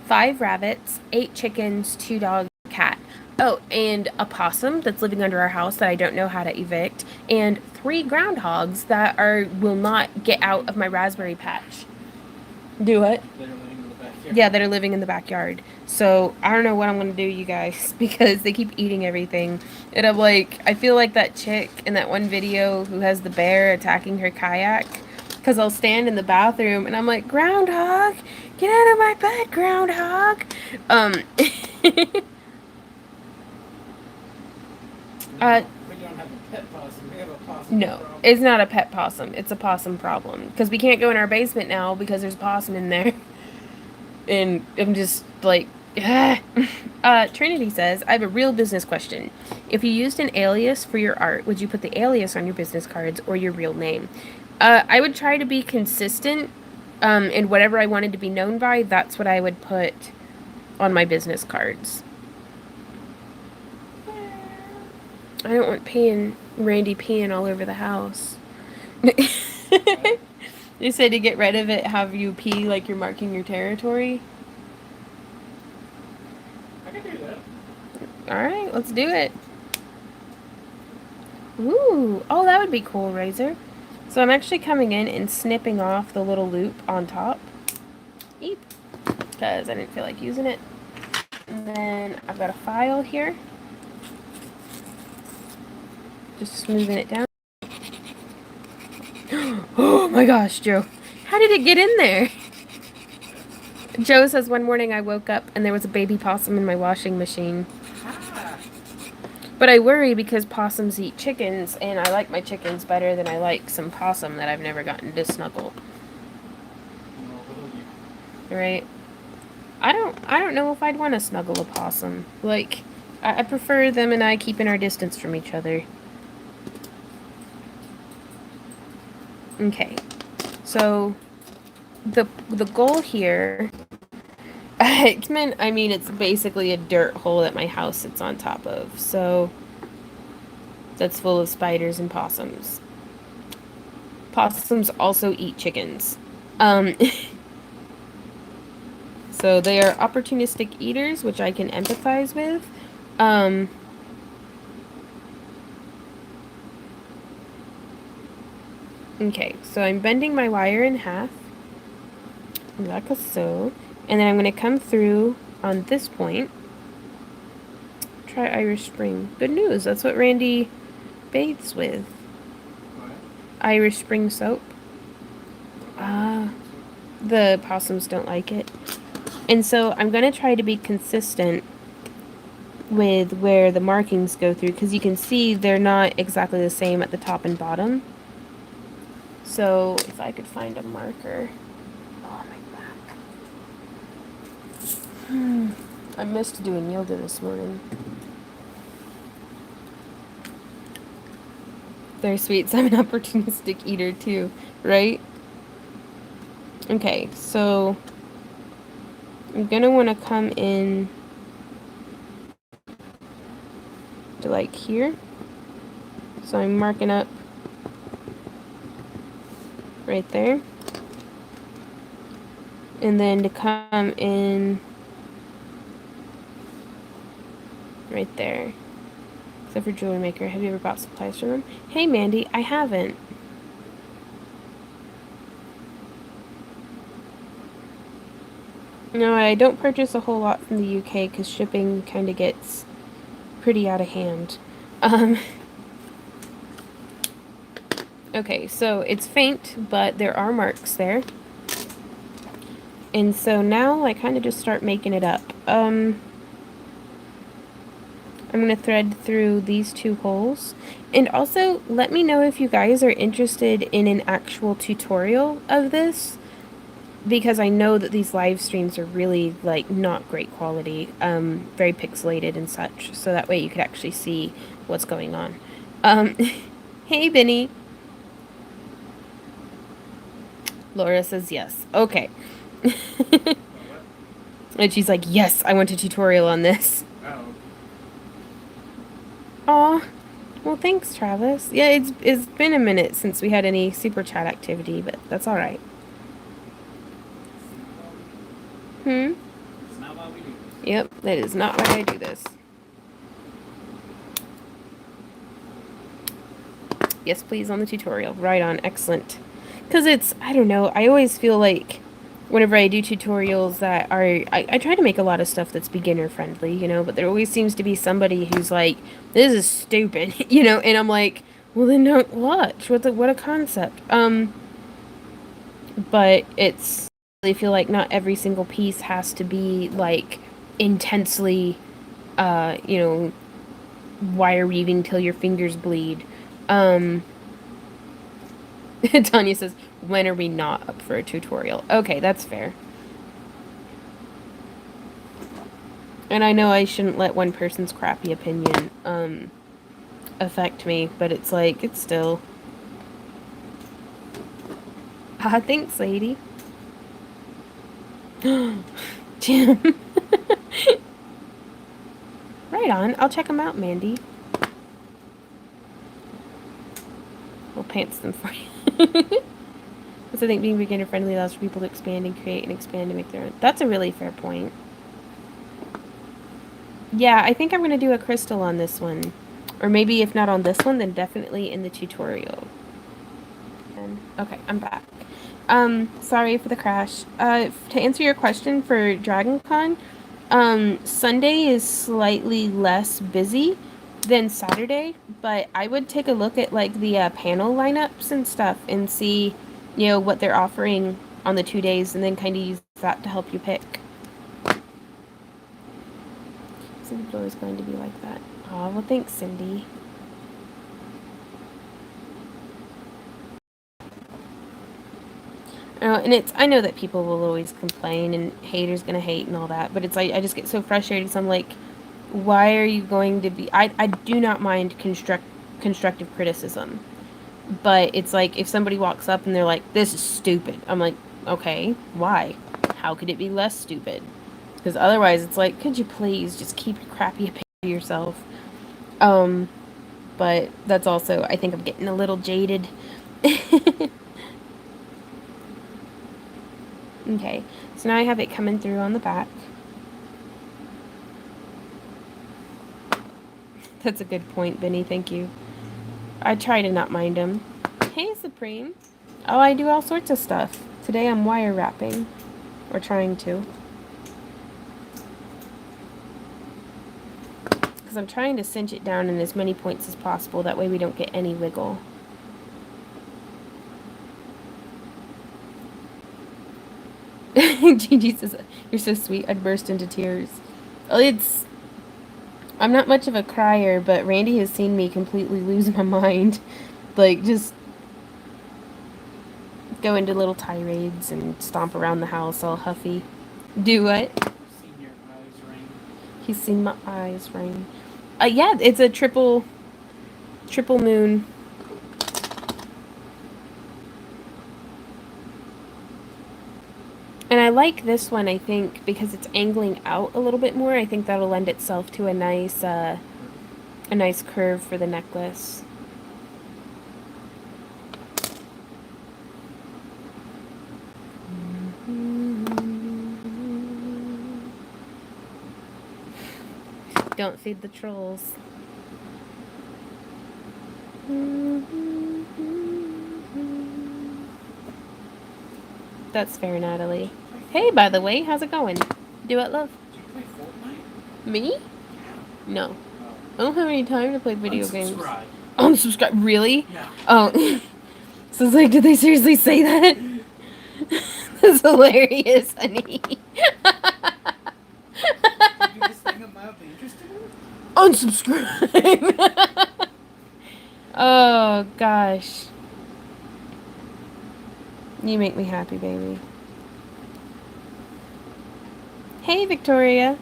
5 rabbits, 8 chickens, 2 dogs, cat. Oh, and a possum that's living under our house that I don't know how to evict, and 3 groundhogs that will not get out of my raspberry patch. Do what? That are living in the backyard. Yeah, that are living in the backyard. So I don't know what I'm gonna do, you guys, because they keep eating everything. And I'm like, I feel like that chick in that one video who has the bear attacking her kayak. Because I'll stand in the bathroom and I'm like, groundhog, get out of my bed, groundhog. We don't have a pet possum. We have a possum No, problem. it's not a pet possum. It's a possum problem. Because we can't go in our basement now because there's a possum in there. And I'm just like, Trinity says, I have a real business question. If you used an alias for your art, would you put the alias on your business cards or your real name? I would try to be consistent, and whatever I wanted to be known by, that's what I would put on my business cards. I don't want Randy peeing all over the house. You said to get rid of it, have you pee like you're marking your territory? I can do that. Alright, let's do it. Ooh, oh, that would be cool, Razor. So I'm actually coming in and snipping off the little loop on top. Eep. Because I didn't feel like using it. And then I've got a file here. Just smoothing it down. Oh my gosh, Joe. How did it get in there? Joe says one morning I woke up and there was a baby possum in my washing machine. Ah. But I worry because possums eat chickens, and I like my chickens better than I like some possum that I've never gotten to snuggle. Right? I don't know if I'd want to snuggle a possum. Like, I prefer them and I keeping our distance from each other. Okay. So the goal here, I mean, it's basically a dirt hole that my house sits on top of. So that's full of spiders and possums. Possums also eat chickens. So they are opportunistic eaters, which I can empathize with. Okay, so I'm bending my wire in half, like so, and then I'm going to come through on this point. Try Irish Spring. Good news, that's what Randy bathes with. What? Irish Spring soap. The possums don't like it. And so I'm going to try to be consistent with where the markings go through, because you can see they're not exactly the same at the top and bottom. So if I could find a marker. Oh, my back. I missed doing yoga this morning. Very sweet. So I'm an opportunistic eater too, right? Okay, so I'm gonna want to come in to like here. So I'm marking up right there. And then to come in right there. Except for jewelry maker. Have you ever bought supplies from them? Hey Mandy, I haven't. No, I don't purchase a whole lot from the UK because shipping kind of gets pretty out of hand. Okay, so it's faint, but there are marks there. And so now I kind of just start making it up. I'm going to thread through these 2 holes. And also, let me know if you guys are interested in an actual tutorial of this, because I know that these live streams are really, like, not great quality, very pixelated and such, so that way you could actually see what's going on. Hey, Benny. Laura says yes. Okay. And she's like, yes, I want a tutorial on this. Oh. Aw. Well, thanks, Travis. Yeah, it's been a minute since we had any super chat activity, but that's alright. It's not why we do this. Yep, that is not why I do this. Yes, please, on the tutorial. Right on. Excellent. Because it's, I don't know, I always feel like whenever I do tutorials that are, I try to make a lot of stuff that's beginner friendly, you know, but there always seems to be somebody who's like, this is stupid, you know, and I'm like, well then don't watch. What a concept. But it's, I feel like not every single piece has to be like intensely, you know, wire weaving till your fingers bleed. Tanya says, when are we not up for a tutorial? Okay, that's fair. And I know I shouldn't let one person's crappy opinion, affect me, but it's like, it's still... Ah, thanks, lady. Jim. Right on. I'll check them out, Mandy. We'll pants them for you. Because I think being beginner friendly allows for people to expand and create and expand and make their own. That's a really fair point. Yeah, I think I'm going to do a crystal on this one. Or maybe if not on this one, then definitely in the tutorial. Okay, I'm back. Sorry for the crash. To answer your question for DragonCon, Sunday is slightly less busy than Saturday, but I would take a look at like the panel lineups and stuff and see, you know, what they're offering on the 2 days, and then kind of use that to help you pick. Cindy's always going to be like that. Oh, well, thanks, Cindy. And it's, I know that people will always complain and haters gonna hate and all that, but it's like, I just get so frustrated because I'm like, why are you going to be, I do not mind constructive criticism, but it's like, if somebody walks up and they're like, this is stupid, I'm like, okay, why? How could it be less stupid? Because otherwise it's like, could you please just keep your crappy opinion to yourself? But that's also, I think I'm getting a little jaded. Okay, so now I have it coming through on the back. That's a good point, Benny, thank you. I try to not mind him. Hey, Supreme. Oh, I do all sorts of stuff. Today I'm wire wrapping. Or trying to. Because I'm trying to cinch it down in as many points as possible, that way we don't get any wiggle. Gigi says, you're so sweet, I'd burst into tears. Well, I'm not much of a crier, but Randy has seen me completely lose my mind. Like, just go into little tirades and stomp around the house all huffy. Do what? Seen your eyes ring. He's seen my eyes ring. Yeah, it's a triple moon. And I like this one, I think, because it's angling out a little bit more. I think that'll lend itself to a nice curve for the necklace. Don't feed the trolls. That's fair, Natalie. Hey, by the way, how's it going? Do it, love? Do you play Fortnite? Me? Yeah. No. I don't have any time to play video games. Unsubscribe. Unsubscribe? Really? Yeah. Oh. So it's like, did they seriously say that? That's hilarious, honey. You do this thing I'm mildly interested in? Unsubscribe. Oh, gosh. You make me happy, baby. Hey, Victoria.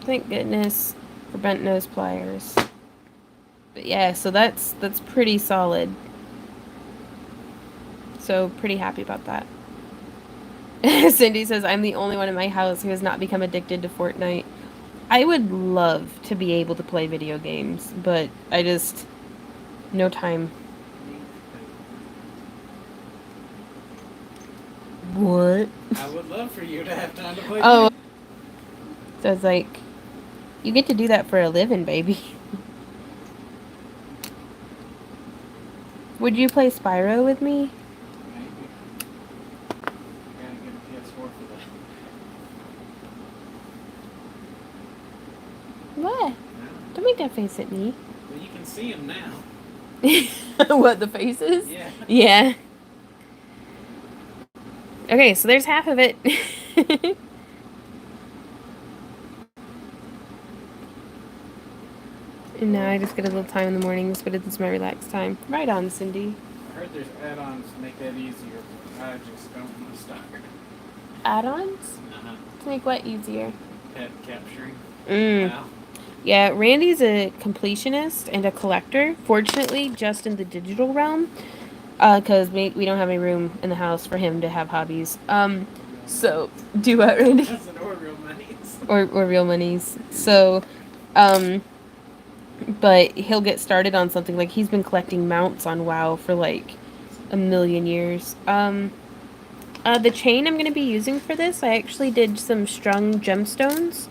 Thank goodness for bent nose pliers. But yeah, so that's pretty solid. So pretty happy about that. Cindy says, I'm the only one in my house who has not become addicted to Fortnite. I would love to be able to play video games, but I just... no time. What? I would love for you to have time to play. Oh. So it's like... You get to do that for a living, baby. Would you play Spyro with me? Maybe. Gotta get a PS4 for that. What? No. Don't make that face at me. Well, you can see him now. What, the faces? Yeah. Yeah. Okay, so there's half of it. And now I just get a little time in the mornings, but it's my relaxed time. Right on, Cindy. I heard there's add-ons to make that easier, but I just don't want to start. Add-ons? Uh-huh. To make what easier? Pet capturing. Wow. Yeah, Randy's a completionist and a collector. Fortunately, just in the digital realm, because we don't have any room in the house for him to have hobbies. So do what, Randy? Or real monies. Or real monies. So, but he'll get started on something like he's been collecting mounts on WoW for like a million years. The chain I'm going to be using for this, I actually did some strung gemstones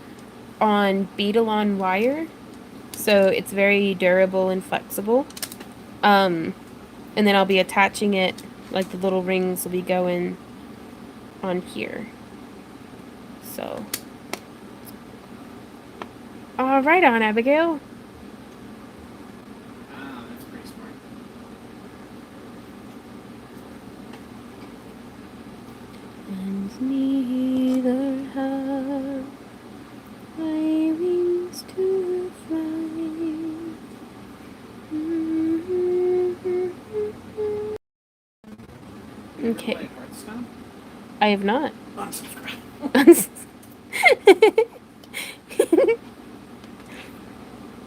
on Bead wire, so it's very durable and flexible. And then I'll be attaching it, like the little rings will be going on here. So, right on, Abigail. Ah, that's pretty smart. And neither have my wings to fly. Okay. Play Hearthstone? I have not. Unsubscribe.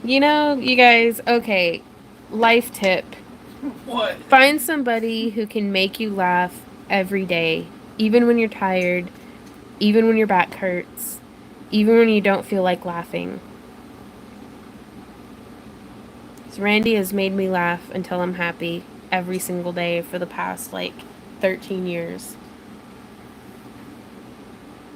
You know, you guys, okay, life tip. What? Find somebody who can make you laugh every day, even when you're tired, even when your back hurts, even when you don't feel like laughing. So Randy has made me laugh until I'm happy every single day for the past, like, 13 years.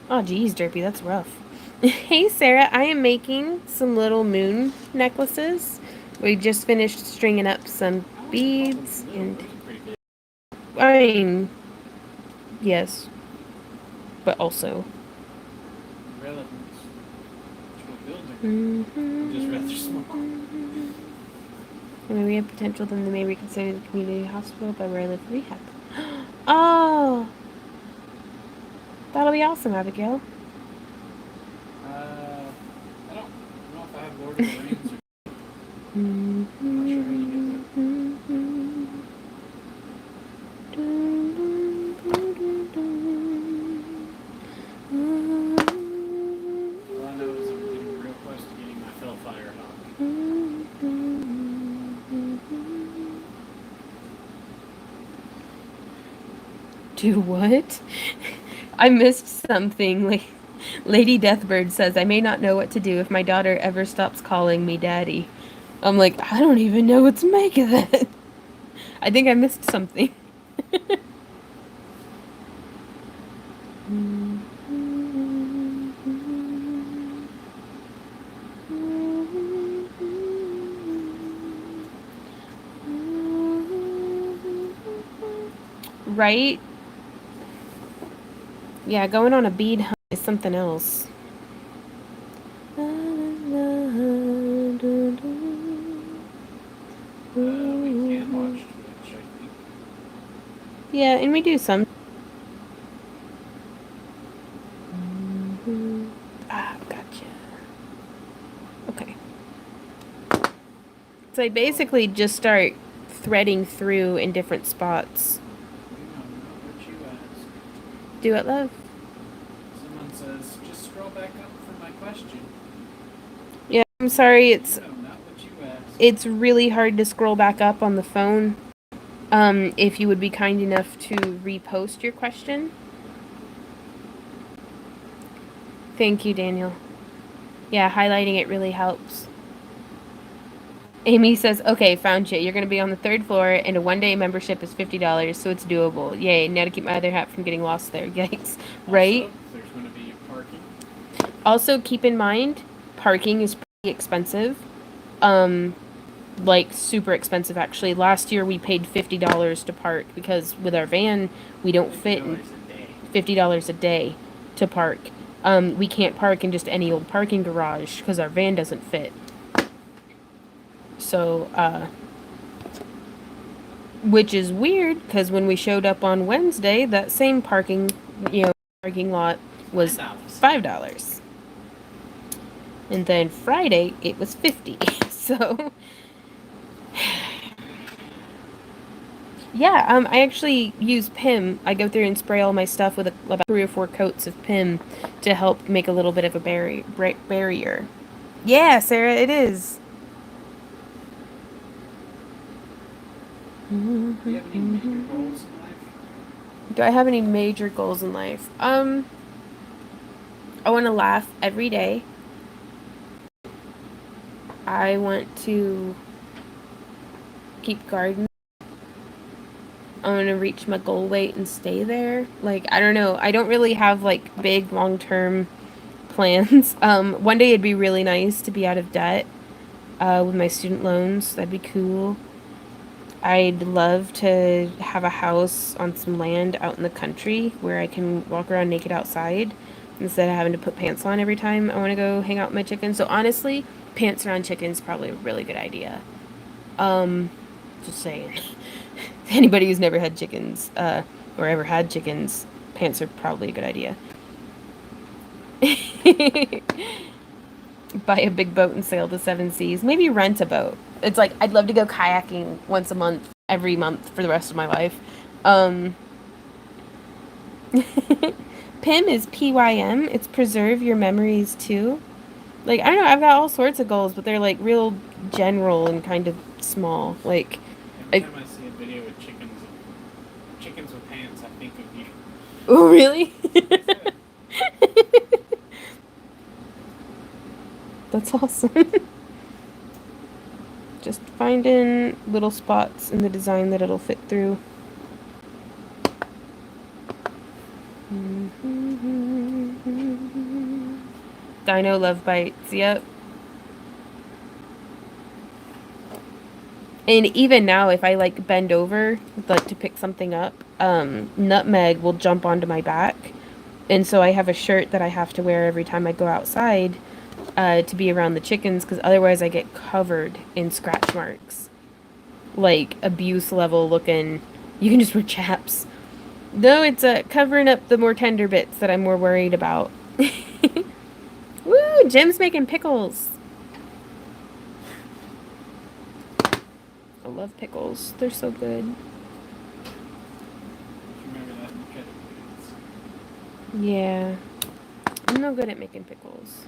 Oh, geez, Derpy, that's rough. Hey, Sarah, I am making some little moon necklaces. We just finished stringing up some beads, and I mean, yes, but also. Just rather small. When we have potential, then they may reconsider the community hospital by where I live rehab. Oh, that'll be awesome, Abigail. I don't know if I have Lord of the Rings. I'm not sure how you get that. All I know is I'm getting real close to getting my Fellfire dog. Do what? I missed something. Like, Lady Deathbird says, I may not know what to do if my daughter ever stops calling me daddy. I'm like, I don't even know what to make of that. I think I missed something. Right? Yeah, going on a bead hunt is something else. We can watch Twitch, I think. Yeah, and we do some. Ah, gotcha. Okay. So I basically just start threading through in different spots. We don't know what you asked. Do it, love. Someone says, just scroll back up for my question. Yeah, I'm sorry, it's No, not what you asked. it's really hard to scroll back up on the phone. If you would be kind enough to repost your question. Thank you, Daniel. Yeah, highlighting it really helps. Amy says, okay, found you. You're going to be on the 3rd floor, and a one-day membership is $50, so it's doable. Yay, now to keep my other hat from getting lost there. Yikes. Right? Also, there's going to be parking. Also, keep in mind, parking is pretty expensive. Like super expensive actually. Last year we paid $50 to park because with our van we don't fit in $50 a day to park. We can't park in just any old parking garage because our van doesn't fit. So, which is weird because when we showed up on Wednesday, that same parking lot was $5. And then Friday it was $50. So yeah, I actually use PIM. I go through and spray all my stuff with about 3 or 4 coats of PIM to help make a little bit of a barrier. Yeah, Sarah, it is. Do you have any major goals in life? Do I have any major goals in life? I want to laugh every day. I want to keep gardening. I want to reach my goal weight and stay there. Like, I don't know. I don't really have, like, big, long-term plans. One day it'd be really nice to be out of debt with my student loans. That'd be cool. I'd love to have a house on some land out in the country where I can walk around naked outside instead of having to put pants on every time I want to go hang out with my chickens. So honestly, pants around chickens is probably a really good idea. Just saying. Anybody who's never had chickens, or ever had chickens, pants are probably a good idea. Buy a big boat and sail the 7 seas. Maybe rent a boat. It's like, I'd love to go kayaking once a month, every month for the rest of my life. PIM is PYM. It's preserve your memories too. Like, I don't know, I've got all sorts of goals, but they're like real general and kind of small. Like, every time I see a video with chickens with pants, I think of you. Oh, really? That's awesome. Just finding little spots in the design that it'll fit through. Dino love bites, yep. And even now, if I like bend over, like to pick something up, Nutmeg will jump onto my back. And so I have a shirt that I have to wear every time I go outside to be around the chickens, because otherwise I get covered in scratch marks. Like abuse level looking. You can just wear chaps. Though it's covering up the more tender bits that I'm more worried about. Woo! Jim's making pickles. I love pickles. They're so good. Remember that in Credit Yeah. I'm no good at making pickles.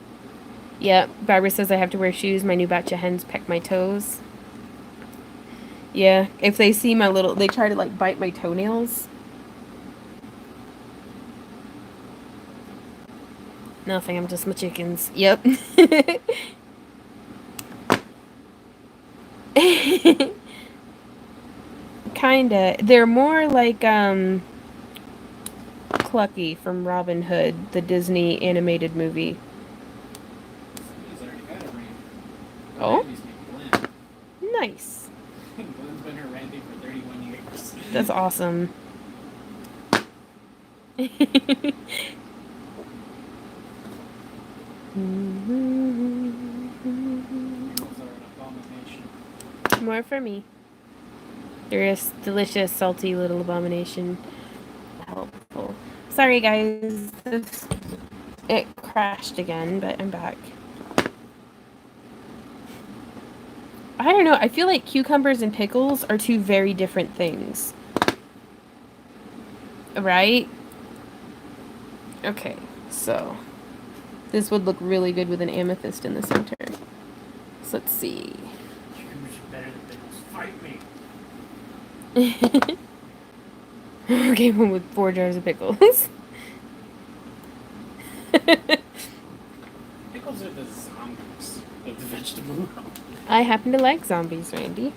Yeah, Barbara says I have to wear shoes. My new batch of hens peck my toes. Yeah, if they see my little... They try to, like, bite my toenails. Nothing, I'm just my chickens. Yep. Kinda. They're more like, Clucky from Robin Hood, the Disney animated movie. Somebody's already got a ring. Oh? Randy's named Glenn. Nice. Glenn's been her Randy for 31 years. That's awesome. Those are an abomination. More for me. They're a delicious, salty little abomination. Helpful. Sorry, guys. It crashed again, but I'm back. I don't know. I feel like cucumbers and pickles are two very different things. Right? Okay, so this would look really good with an amethyst in the center. So let's see. Cucumbers are better than pickles. Fight me. Okay, one with 4 jars of pickles. Pickles are the zombies of the vegetable world. I happen to like zombies, Randy.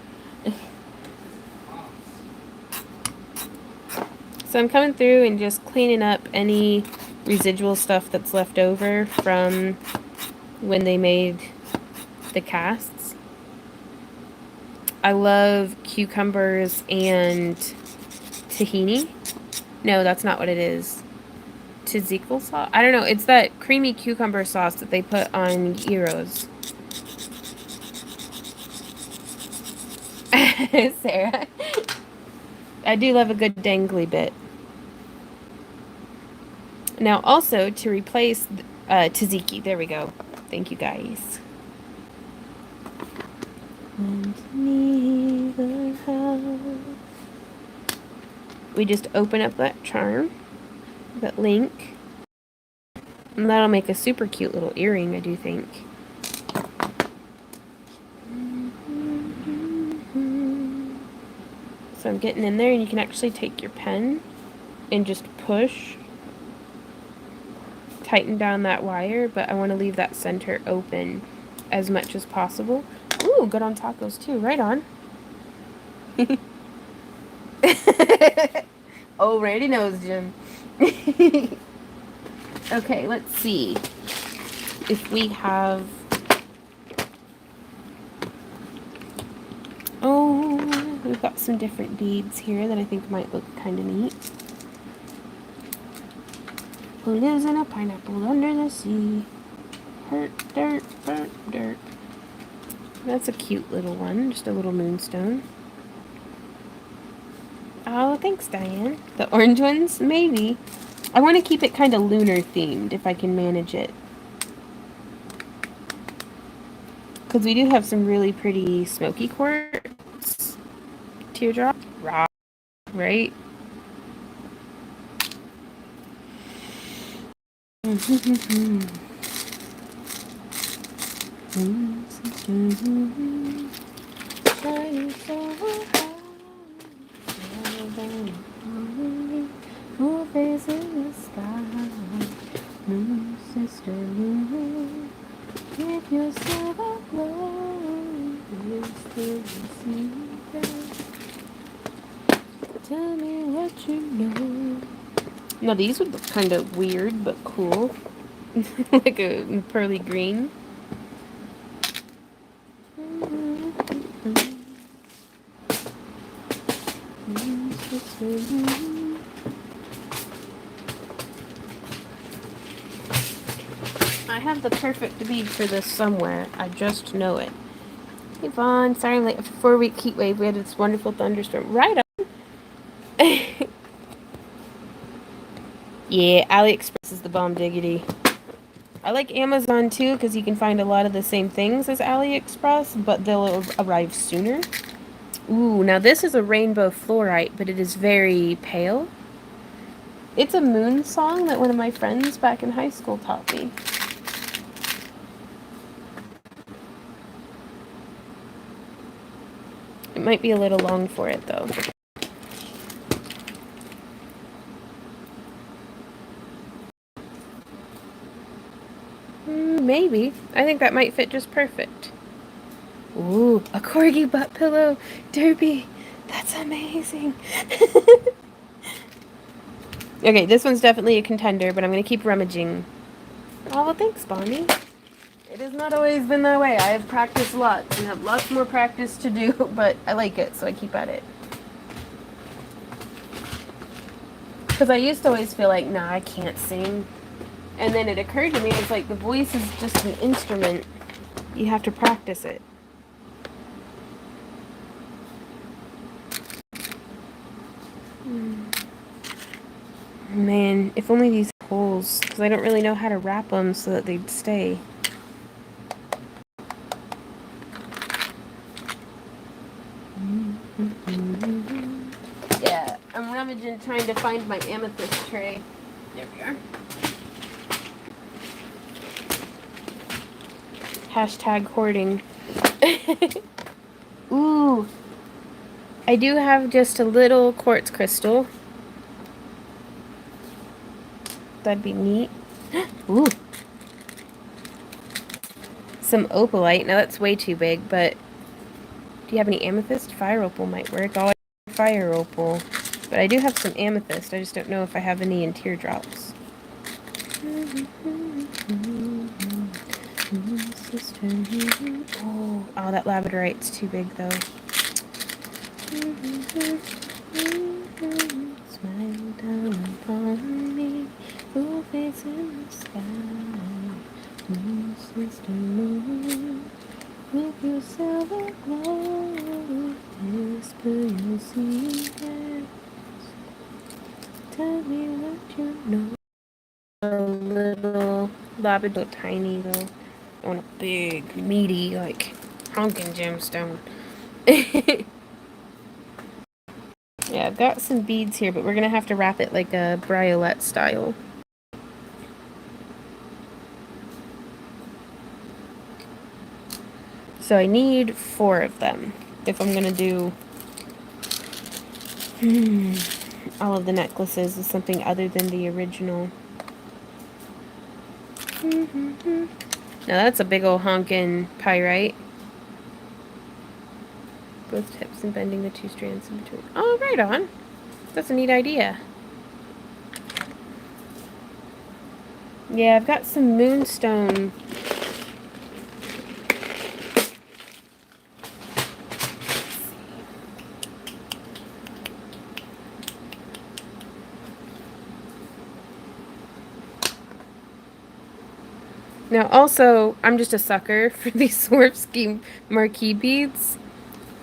So I'm coming through and just cleaning up any residual stuff that's left over from when they made the casts. I love cucumbers and tahini. No, that's not what it is. Tzatziki sauce? I don't know. It's that creamy cucumber sauce that they put on gyros. Sarah. I do love a good dangly bit. Now also, to replace tzatziki. There we go. Thank you, guys. We just open up that charm, that link, and that'll make a super cute little earring, I do think. So I'm getting in there, and you can actually take your pen and just push, tighten down that wire, but I want to leave that center open as much as possible. Ooh, good on tacos too. Right on. Already knows, Jim. Okay, let's see if we have... Oh, we've got some different beads here that I think might look kind of neat. Who lives in a pineapple under the sea? Hurt, dirt, burnt, dirt. That's a cute little one, just a little moonstone. Oh, thanks, Diane. The orange ones? Maybe. I want to keep it kind of lunar themed if I can manage it. Because we do have some really pretty smoky quartz teardrop. Raw, right? Who faces the sky? No sister, no. If you're so alone, you still see that. Tell me what you know. Now these would look kind of weird but cool, like a pearly green. I have the perfect bead for this somewhere. I just know it. Hey Vaughn, sorry I'm late. After a 4-week heat wave, we had this wonderful thunderstorm. Right on. Yeah, AliExpress is the bomb diggity. I like Amazon too because you can find a lot of the same things as AliExpress, but they'll arrive sooner. Ooh, now this is a rainbow fluorite, but it is very pale. It's a moon song that one of my friends back in high school taught me. It might be a little long for it though. Maybe. I think that might fit just perfect. Ooh, a corgi butt pillow. Derby. That's amazing. Okay, this one's definitely a contender, but I'm going to keep rummaging. Oh, well, thanks, Bonnie. It has not always been that way. I have practiced lots and have lots more practice to do, but I like it, so I keep at it. Because I used to always feel like, nah, I can't sing. And then it occurred to me, it's like the voice is just an instrument. You have to practice it. Man, if only these holes, because I don't really know how to wrap them so that they'd stay. Yeah, I'm rummaging trying to find my amethyst tray. There we are. Hashtag hoarding. Ooh. I do have just a little quartz crystal. That'd be neat. Ooh. Some opalite. Now that's way too big, but do you have any amethyst? Fire opal might work. I'll fire opal. But I do have some amethyst. I just don't know if I have any in teardrops. Oh, that labradorite's too big though. Smile down upon me, your face in the sky. Moon, sister moon, make yourself a glow. Whisper your secrets. Tell me what you know. A little labrador, tiny though. I want a big, meaty, like honking gemstone. Yeah, I've got some beads here, but we're gonna have to wrap it like a briolette style. So I need 4 of them if I'm gonna do all of the necklaces with something other than the original. Now that's a big old honkin' pyrite. Both tips and bending the 2 strands in between. Oh, right on. That's a neat idea. Yeah, I've got some moonstone. Now also, I'm just a sucker for these Swarovski marquee beads.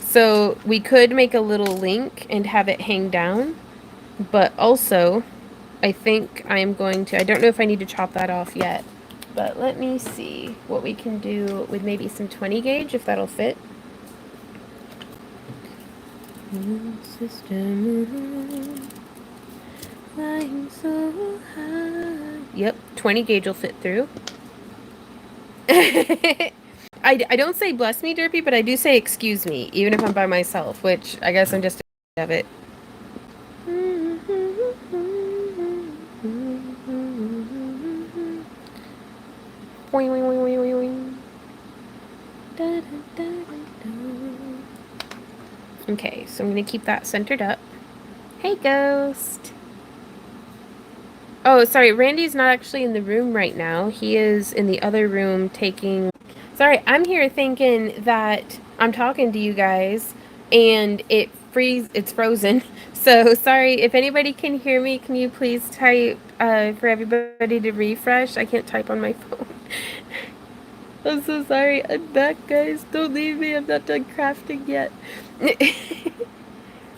So we could make a little link and have it hang down. But also, I think I'm going to, I don't know if I need to chop that off yet. But let me see what we can do with maybe some 20 gauge, if that'll fit. Moon, sister moon, flying so high. Yep, 20 gauge will fit through. I don't say bless me, Derpy, but I do say excuse me, even if I'm by myself, which I guess I'm just of it. Okay, so I'm going to keep that centered up. Hey, Ghost! Oh, sorry, Randy's not actually in the room right now. He is in the other room taking... Sorry, I'm here thinking that I'm talking to you guys, and it's frozen. So, sorry, if anybody can hear me, can you please type for everybody to refresh? I can't type on my phone. I'm so sorry. I'm back, guys. Don't leave me. I'm not done crafting yet.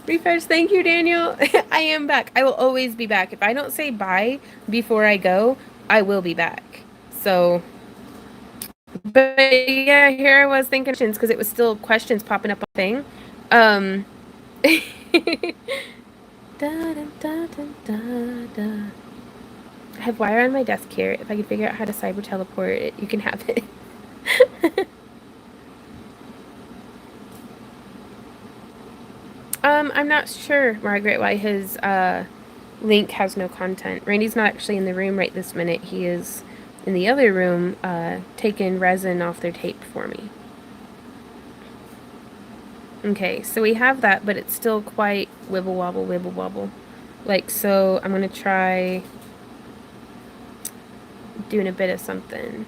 Refresh. Thank you, Daniel. I am back. I will always be back. If I don't say bye before I go, I will be back. So, but yeah, here I was thinking because it was still questions popping up on the thing. I have wire on my desk here. If I can figure out how to cyber teleport it, you can have it. I'm not sure, Margaret, why his link has no content. Randy's not actually in the room right this minute. He is in the other room taking resin off their tape for me. Okay, so we have that, but it's still quite wibble wobble, wibble wobble. Like, so I'm going to try doing a bit of something.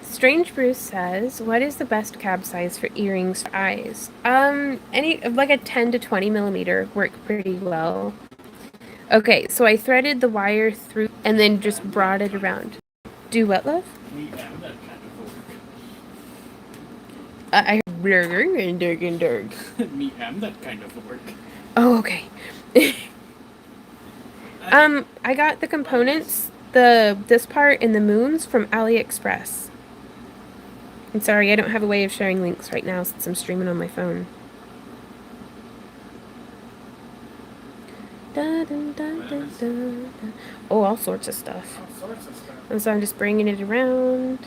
Strange Bruce says, what is the best cab size for earrings for eyes? Like a 10 to 20 millimeter work pretty well. Okay, so I threaded the wire through and then just brought it around. Do what, love? We have that kind of work. I heard and Dirk. Me am that kind of work. Oh, okay. I got the components, this part and the moons from AliExpress. I'm sorry, I don't have a way of sharing links right now since I'm streaming on my phone. Oh, all sorts of stuff. All sorts of stuff. And so I'm just bringing it around.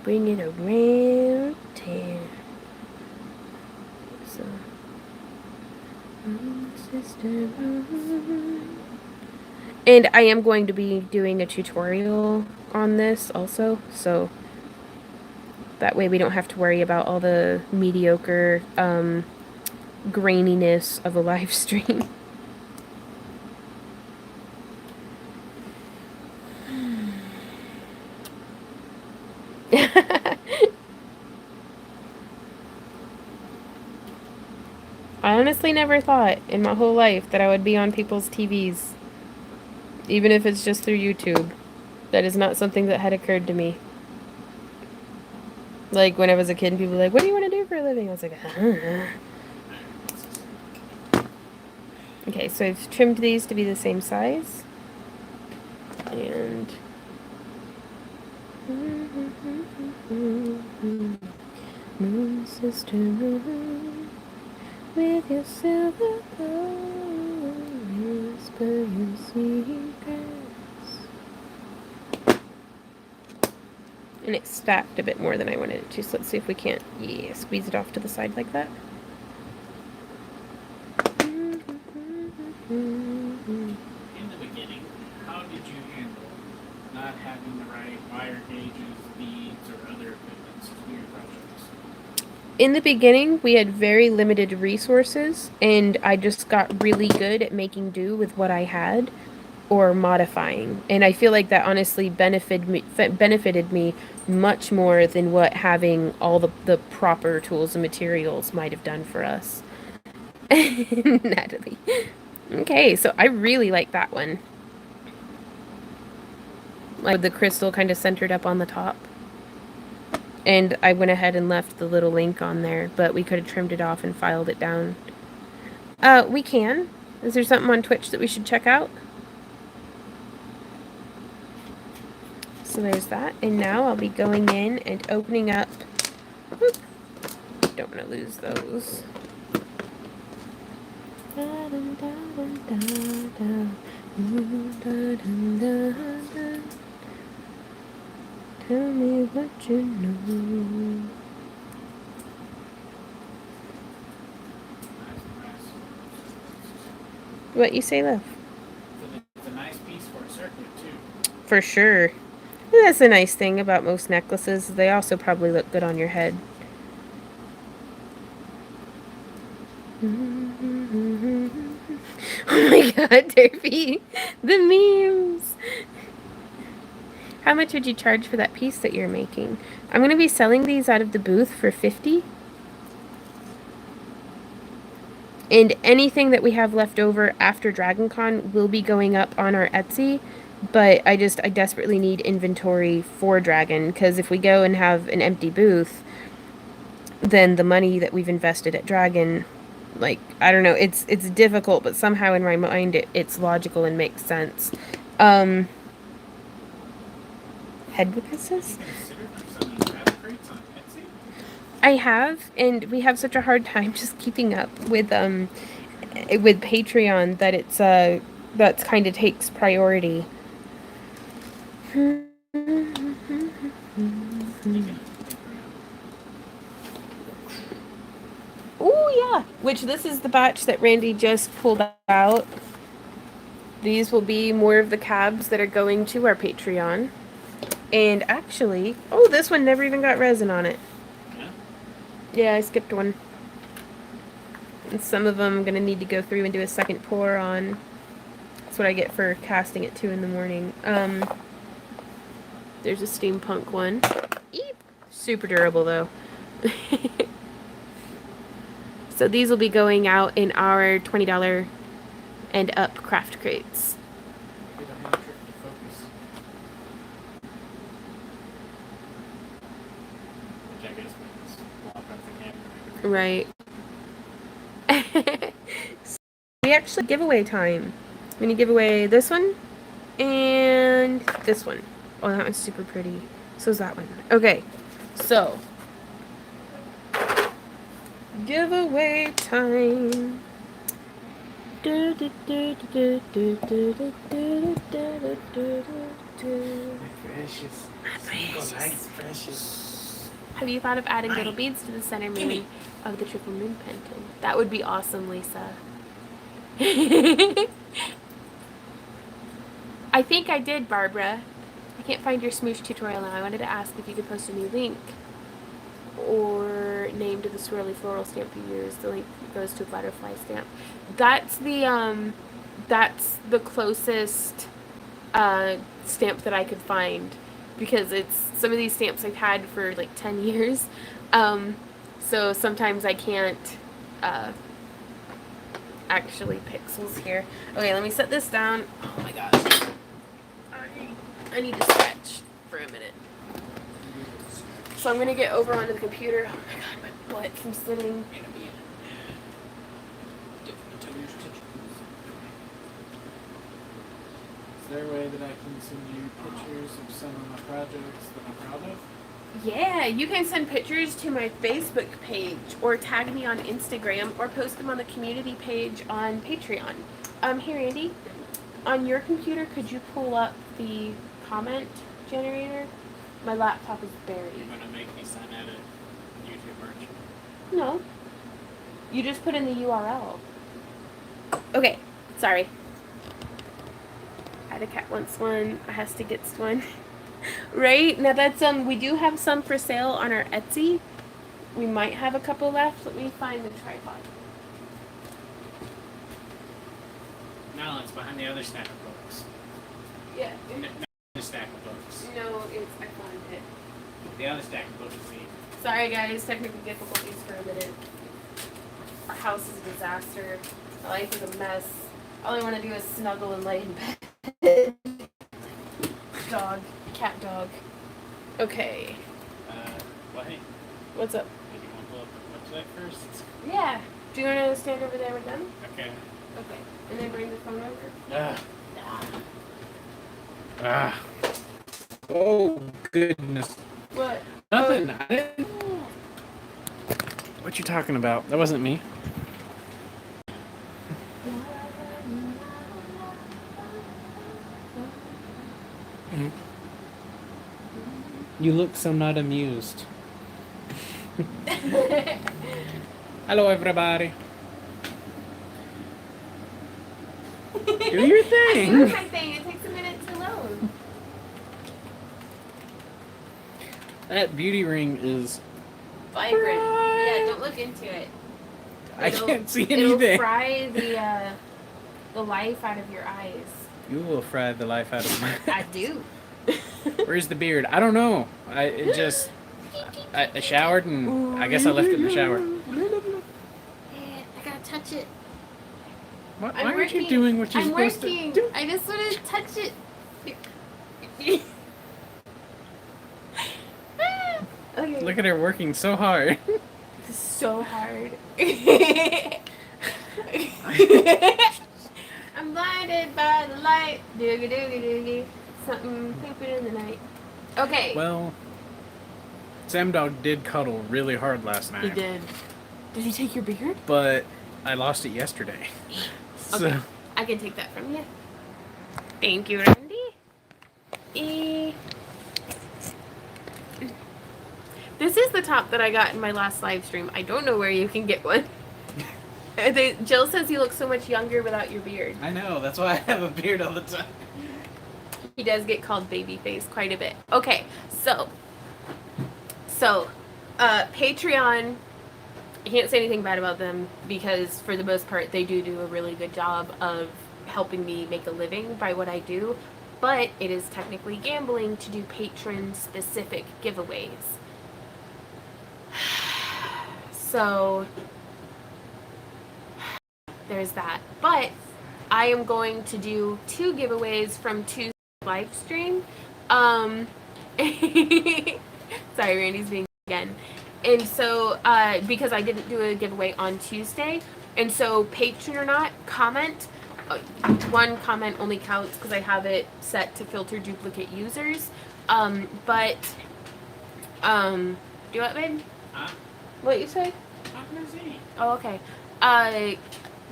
Bring it around here. So, sister. And I am going to be doing a tutorial on this also, so that way we don't have to worry about all the mediocre graininess of a live stream. I honestly never thought in my whole life that I would be on people's TVs, even if it's just through YouTube. That is not something that had occurred to me. Like, when I was a kid and people were like, what do you want to do for a living? I was like, Okay, so I've trimmed these to be the same size. And... Moon sister moon, with your silver glow, whisper your secrets. And it's stacked a bit more than I wanted it to, so let's see if we can't, squeeze it off to the side like that. In the beginning, how did you handle not having the right wire gauges, beads, or other equipment to your projects? In the beginning, we had very limited resources, and I just got really good at making do with what I had or modifying. And I feel like that honestly benefited me much more than what having all the proper tools and materials might have done for us. Natalie. Okay, so I really like that one. Like the crystal kind of centered up on the top. And I went ahead and left the little link on there, but we could have trimmed it off and filed it down. We can. Is there something on Twitch that we should check out? So there's that. And now I'll be going in and opening up. Whoop. Don't want to lose those. Tell me what you know. What you say, love? It's a nice piece for a circlet too. For sure. That's a nice thing about most necklaces. They also probably look good on your head. Oh my god, Derpy. The memes. How much would you charge for that piece that you're making? I'm going to be selling these out of the booth for $50. And anything that we have left over after DragonCon will be going up on our Etsy. But I desperately need inventory for Dragon, because if we go and have an empty booth, then the money that we've invested at Dragon, like, I don't know, it's difficult, but somehow in my mind it's logical and makes sense. Head witnesses? I have, and we have such a hard time just keeping up with Patreon that it's that kind of takes priority. Oh yeah, which this is the batch that Randy just pulled out. These will be more of the cabs that are going to our Patreon. And actually, oh, this one never even got resin on it. Yeah, I skipped one. And some of them I'm going to need to go through and do a second pour on. That's what I get for casting at 2 in the morning. There's a steampunk one. Eep. Super durable, though. So these will be going out in our $20 and up craft crates. Right. So we actually giveaway time. I'm gonna give away this one and this one. Oh, that one's super pretty. So is that one. Okay, so giveaway time. My precious. Have you thought of adding little beads to the center moon of the triple moon penton? That would be awesome, Lisa. I think I did, Barbara. I can't find your smoosh tutorial now. I wanted to ask if you could post a new link or name to the swirly floral stamp you use. The link goes to a butterfly stamp. That's the closest stamp that I could find. because it's some of these stamps I've had for like 10 years. So sometimes I can't actually pixels here. Okay, let me set this down. Oh my gosh. I need to stretch for a minute. So I'm gonna get over onto the computer. Oh my god, my butt from sitting. Is there a way that I can send you pictures of some of my projects that I'm proud of? Yeah, you can send pictures to my Facebook page or tag me on Instagram or post them on the community page on Patreon. Hey Randy, on your computer, could you pull up the comment generator? My laptop is buried. You're gonna make me sign out a YouTube merch. No. You just put in the URL. Okay, sorry. I had a cat wants one, I has to get one. Right? Now that's we do have some for sale on our Etsy. We might have a couple left. Let me find the tripod. No, it's behind the other stack of books. Yeah. No, the stack of books. No, it's I found it. The other stack of books is the... Sorry guys, technical difficulties for a minute. Our house is a disaster. My life is a mess. All I want to do is snuggle and lay in bed. Dog. Cat dog. Okay. Well, hey, What's up? did you want to pull up the website first? Yeah. Do you want to stand over there with them? Okay. Okay. And then bring the phone over? Oh, goodness. What? Nothing. I didn't... What you talking about? That wasn't me. You look so not amused. Hello, everybody. Do your thing. I'm doing my thing. It takes a minute to load. That beauty ring is Vibrant. bright. Yeah, don't look into it. I can't see It'll anything. fry the life out of your eyes. You will fry the life out of me. I do. Where's the beard? I don't know. I showered and I guess I left it in the shower. I gotta touch it. Why aren't you doing what you're I'm supposed working. to do? I just want to touch it. Okay. Look at her working so hard. So hard. I'm blinded by the light. Doogie doogie doogie. Something pooping in the night. Okay. Well, Sam Dog did cuddle really hard last night. He did. Did he take your beard? But I lost it yesterday. So Okay. I can take that from you. Thank you, Randy. This is the top that I got in my last live stream. I don't know where you can get one. Jill says you look so much younger without your beard. I know, that's why I have a beard all the time. He does get called babyface quite a bit. Okay, so Patreon, I can't say anything bad about them because for the most part they do a really good job of helping me make a living by what I do, but it is technically gambling to do patron specific giveaways. So there's that. But I am going to do 2 giveaways from Tuesday's live stream. Sorry, Randy's being again. And so, because I didn't do a giveaway on Tuesday, and so patron or not, comment. 1 comment only counts because I have it set to filter duplicate users. Do what, babe? Huh? What you say? Oh, okay.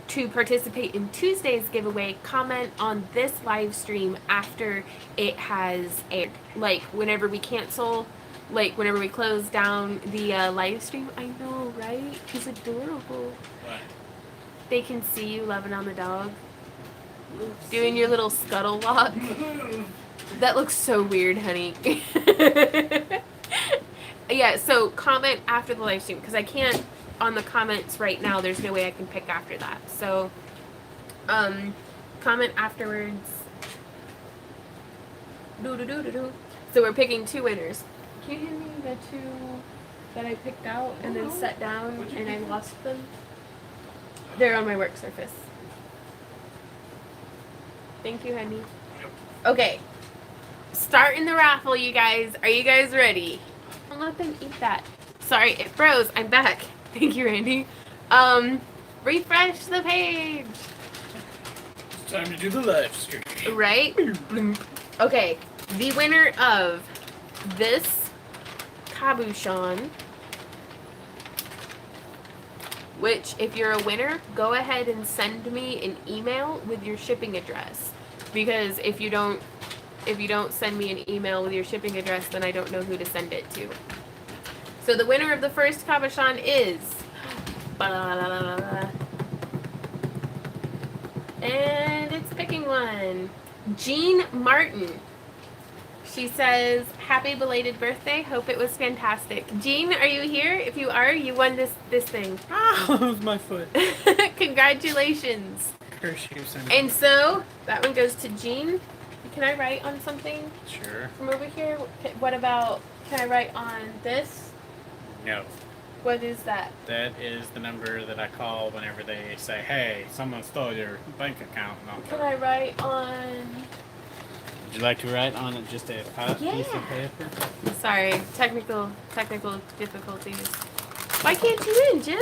To participate in Tuesday's giveaway, comment on this live stream after it has aired. Like, whenever we cancel, like, whenever we close down the live stream. I know, right? He's adorable. What? They can see you loving on the dog. Doing your little scuttle walk. That looks so weird, honey. Yeah, so comment after the live stream, because I can't, on the comments right now, there's no way I can pick after that. So, comment afterwards. So we're picking 2 winners. Can you hand me the 2 that I picked out and then set down and I lost them? They're on my work surface. Thank you, honey. Okay. Starting the raffle, you guys. Are you guys ready? Don't let them eat that. Sorry, it froze. I'm back. Thank you, Randy. Refresh the page. It's time to do the live stream. Right? Okay. The winner of this cabochon, which if you're a winner, go ahead and send me an email with your shipping address. Because if you don't send me an email with your shipping address, then I don't know who to send it to. So the winner of the first cabochon is, and it's picking one, Jean Martin. She says, happy belated birthday. Hope it was fantastic. Jean, are you here? If you are, you won this thing. Ah, that was my foot. Congratulations. And so, that one goes to Jean. Can I write on something? Sure. From over here? What about, can I write on this? No. What is that? That is the number that I call whenever they say, hey, someone stole your bank account number. Can I write on... Would you like to write on just a piece of paper? Sorry, technical difficulties. Why can't you in, Jim?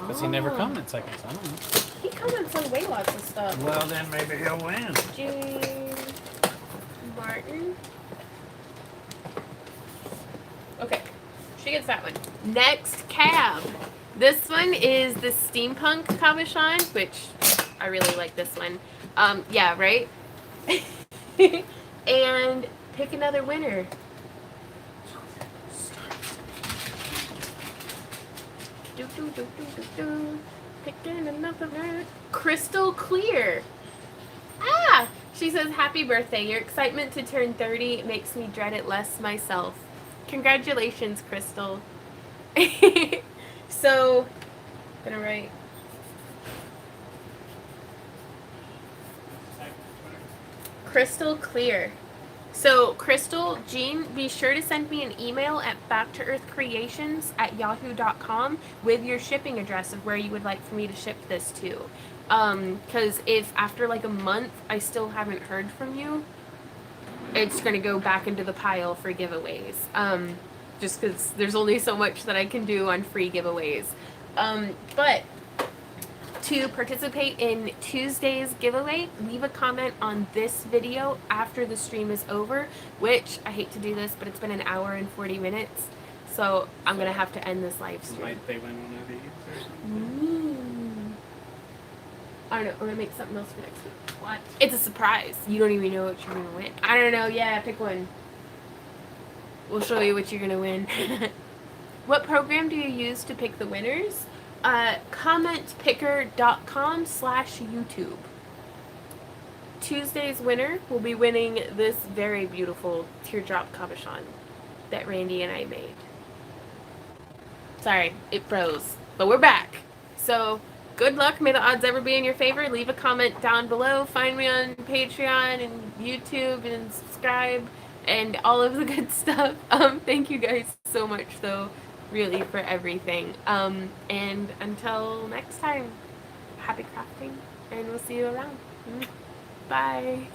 Because he never comments, I guess. I don't know. He comments on way lots of stuff. Well, then maybe he'll win. Jean Martin. Okay, she gets that one. Next cab. This one is the Steampunk cabochon, which I really like this one. Yeah, right? And pick another winner. Picking another winner. Crystal Clear. Ah! She says, happy birthday. Your excitement to turn 30 makes me dread it less myself. Congratulations, Crystal. So, I'm gonna write... Crystal Clear. So, Crystal, Jean, be sure to send me an email at backtoearthcreations@yahoo.com with your shipping address of where you would like for me to ship this to. Because if after like a month I still haven't heard from you, it's going to go back into the pile for giveaways. Just because there's only so much that I can do on free giveaways. But to participate in Tuesday's giveaway, leave a comment on this video after the stream is over, which, I hate to do this, but it's been an hour and 40 minutes, so I'm going to have to end this live stream. Might they win one of these or something? I don't know, I'm going to make something else for next week. What? It's a surprise. You don't even know what you're going to win. I don't know, yeah, pick one. We'll show you what you're going to win. What program do you use to pick the winners? Commentpicker.com/YouTube. Tuesday's winner will be winning this very beautiful teardrop cabochon that Randy and I made. Sorry, it froze, but we're back. So, good luck. May the odds ever be in your favor. Leave a comment down below. Find me on Patreon and YouTube and subscribe and all of the good stuff. Thank you guys so much, though. Really, for everything. And until next time, happy crafting, and we'll see you around. Bye.